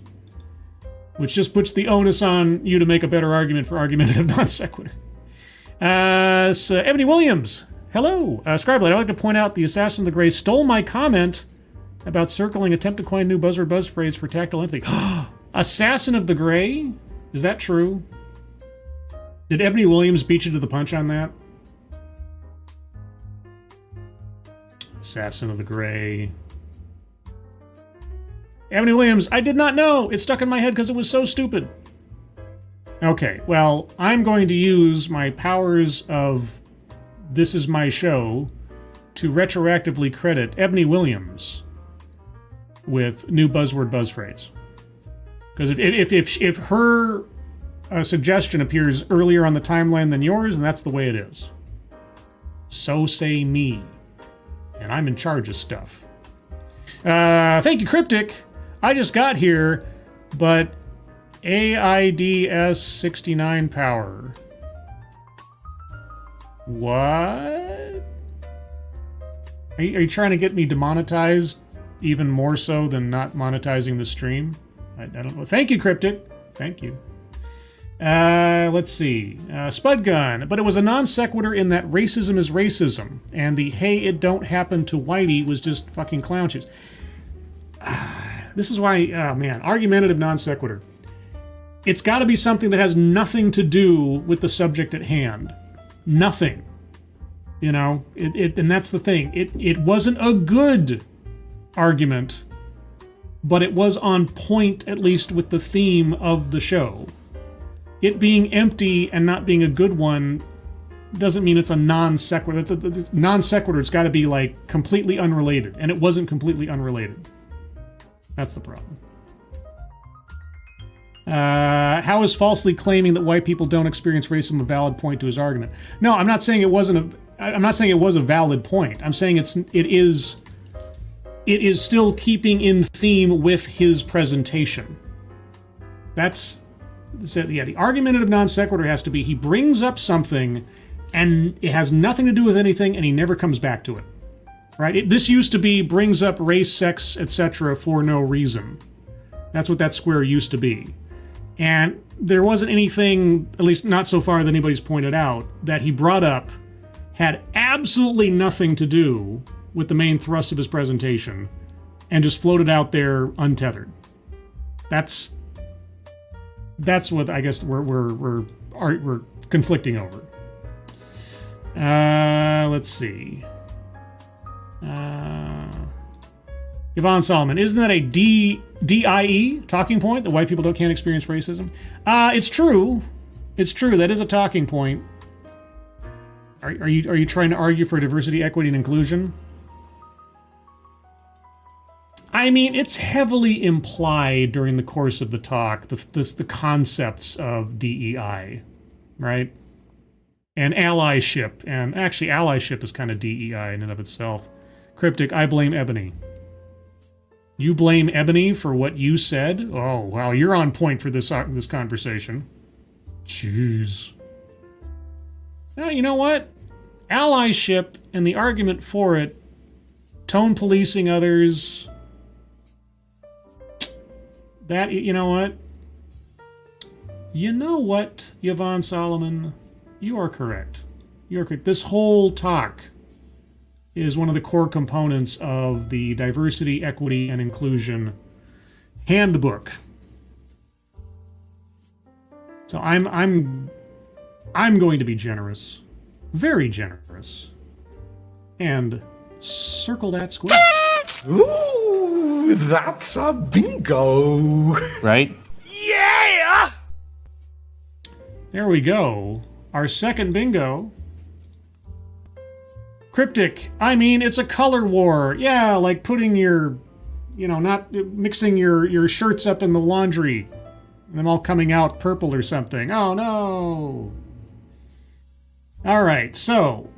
Which just puts the onus on you to make a better argument for argumentative non sequitur. So Ebony Williams. Hello. Scribeblade, I'd like to point out the Assassin of the Grey stole my comment about circling attempt to coin new buzzword buzz phrase for tactile empathy. Assassin of the Grey? Is that true? Did Ebony Williams beat you to the punch on that? Assassin of the Grey. Ebony Williams, I did not know! It stuck in my head because it was so stupid. Okay, well, I'm going to use my powers of This Is My Show to retroactively credit Ebony Williams with new buzzword buzz phrase. Because if her suggestion appears earlier on the timeline than yours, then that's the way it is. So say me. And I'm in charge of stuff. Thank you, Cryptic. I just got here, but AIDS 69 power. What? Are you trying to get me demonetized even more so than not monetizing the stream? I don't know. Thank you, Cryptic. Thank you. Let's see. Spud Gun. But it was a non sequitur in that racism is racism. And the hey, it don't happen to Whitey was just fucking clown shoes. This is why, oh man, argumentative non sequitur. It's got to be something that has nothing to do with the subject at hand. Nothing. You know, and that's the thing. It wasn't a good argument, but it was on point, at least with the theme of the show. It being empty and not being a good one doesn't mean it's a non sequitur. It's a non sequitur. It's got to be like completely unrelated, and it wasn't completely unrelated. That's the problem. How is falsely claiming that white people don't experience racism a valid point to his argument? No, I'm not saying it wasn't I'm not saying it was a valid point. I'm saying it is still keeping in theme with his presentation. That's yeah. The argumentative non sequitur has to be he brings up something, and it has nothing to do with anything, and he never comes back to it. Right? This used to be brings up race, sex, etc. for no reason. That's what that square used to be. And there wasn't anything, at least not so far that anybody's pointed out, that he brought up had absolutely nothing to do with the main thrust of his presentation and just floated out there untethered. That's what I guess we're conflicting over. Let's see. Yvonne Solomon, isn't that a DIE talking point that white people can't experience racism? It's true. It's true. That is a talking point. Are you trying to argue for diversity, equity, and inclusion? I mean, it's heavily implied during the course of the talk, the concepts of DEI, right? And allyship, and actually allyship is kind of DEI in and of itself. Cryptic, I blame Ebony. You blame Ebony for what you said? Oh, wow, you're on point for this conversation. Jeez. Well, you know what? Allyship and the argument for it, tone policing others, that, you know what? You know what, Yvonne Solomon? You are correct. You're correct. This whole talk is one of the core components of the diversity, equity, and inclusion handbook. So I'm going to be generous, very generous, and circle that square. Ooh, that's a bingo. Right? Yeah! There we go. Our second bingo. Cryptic, I mean, it's a color war. Yeah, like putting your, not mixing your shirts up in the laundry and them all coming out purple or something. Oh, no. All right, so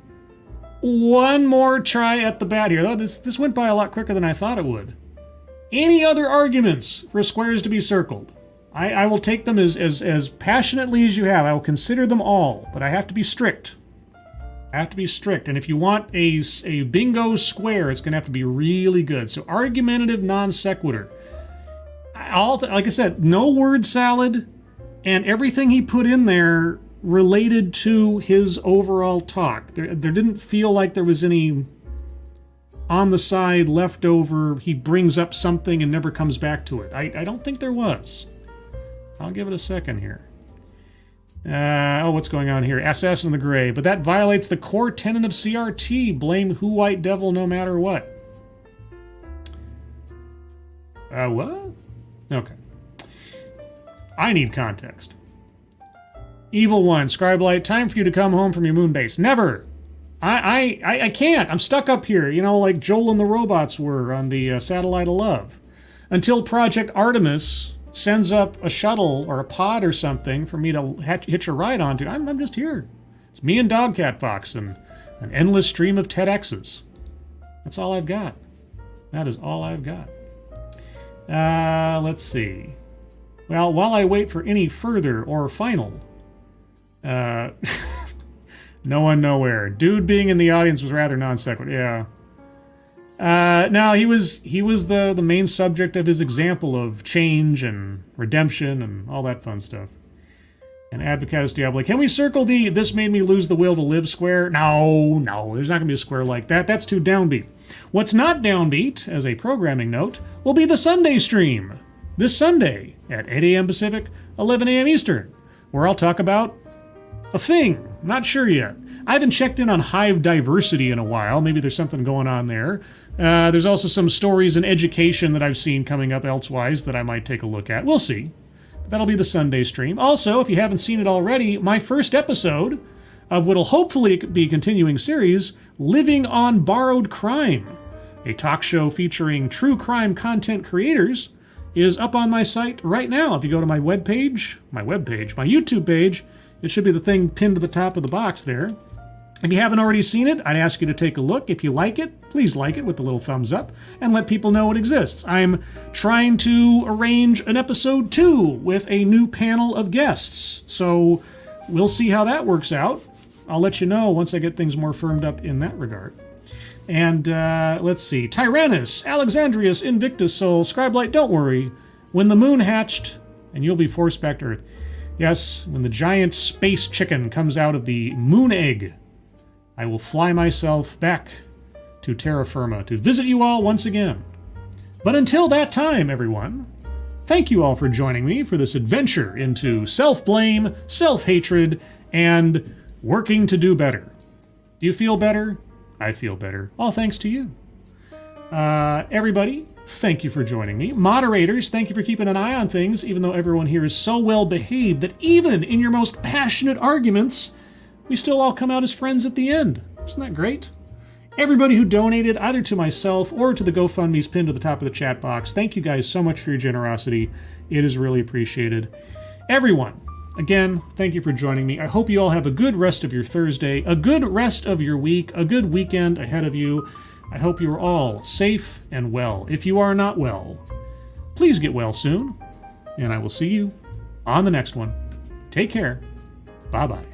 one more try at the bat here. Though this went by a lot quicker than I thought it would. Any other arguments for squares to be circled? I will take them as passionately as you have. I will consider them all, but I have to be strict. And if you want a bingo square, it's going to have to be really good. So argumentative non sequitur. Like I said, no word salad, and everything he put in there related to his overall talk. There didn't feel like there was any on the side leftover. He brings up something and never comes back to it. I don't think there was. I'll give it a second here. What's going on here? Assassin in the Gray. But that violates the core tenet of CRT. Blame who white devil no matter what. What? Okay. I need context. Evil One, Scribelight, time for you to come home from your moon base. Never! I can't. I'm stuck up here, like Joel and the robots were on the Satellite of Love. until Project Artemis sends up a shuttle or a pod or something for me to hitch a ride onto. I'm just here. It's me and Dogcat Fox and an endless stream of TEDx's. That's all I've got. That is all I've got. Let's see. Well, while I wait for any further or final, no one nowhere. Dude being in the audience was rather non sequitur. Yeah. No, he was the main subject of his example of change and redemption and all that fun stuff. And Advocatus Diablo, can we circle the "this made me lose the will to live" square? No, there's not going to be a square like that. That's too downbeat. What's not downbeat, as a programming note, will be the Sunday stream. This Sunday at 8 a.m. Pacific, 11 a.m. Eastern, where I'll talk about a thing. Not sure yet. I haven't checked in on Hive diversity in a while. Maybe there's something going on there. There's also some stories and education that I've seen coming up elsewise that I might take a look at. We'll see. That'll be the Sunday stream. Also, if you haven't seen it already, my first episode of what'll hopefully be a continuing series, Living on Borrowed Crime, a talk show featuring true crime content creators, is up on my site right now. If you go to my YouTube page, it should be the thing pinned to the top of the box there. If you haven't already seen it, I'd ask you to take a look. If you like it, please like it with the little thumbs up and let people know it exists. I'm trying to arrange an episode 2 with a new panel of guests, so we'll see how that works out. I'll let you know once I get things more firmed up in that regard. And let's see. Tyrannus, Alexandrius, Invictus Soul, Scribelight, don't worry. When the moon hatched, and you'll be forced back to Earth. Yes, when the giant space chicken comes out of the moon egg, I will fly myself back to terra firma to visit you all once again. But until that time, everyone, thank you all for joining me for this adventure into self-blame, self-hatred, and working to do better. Do you feel better? I feel better. All thanks to you. Everybody, thank you for joining me. Moderators, thank you for keeping an eye on things, even though everyone here is so well behaved that even in your most passionate arguments, we still all come out as friends at the end. Isn't that great? Everybody who donated, either to myself or to the GoFundMe's pinned to the top of the chat box, thank you guys so much for your generosity. It is really appreciated. Everyone, again, thank you for joining me. I hope you all have a good rest of your Thursday, a good rest of your week, a good weekend ahead of you. I hope you are all safe and well. If you are not well, please get well soon, and I will see you on the next one. Take care. Bye-bye.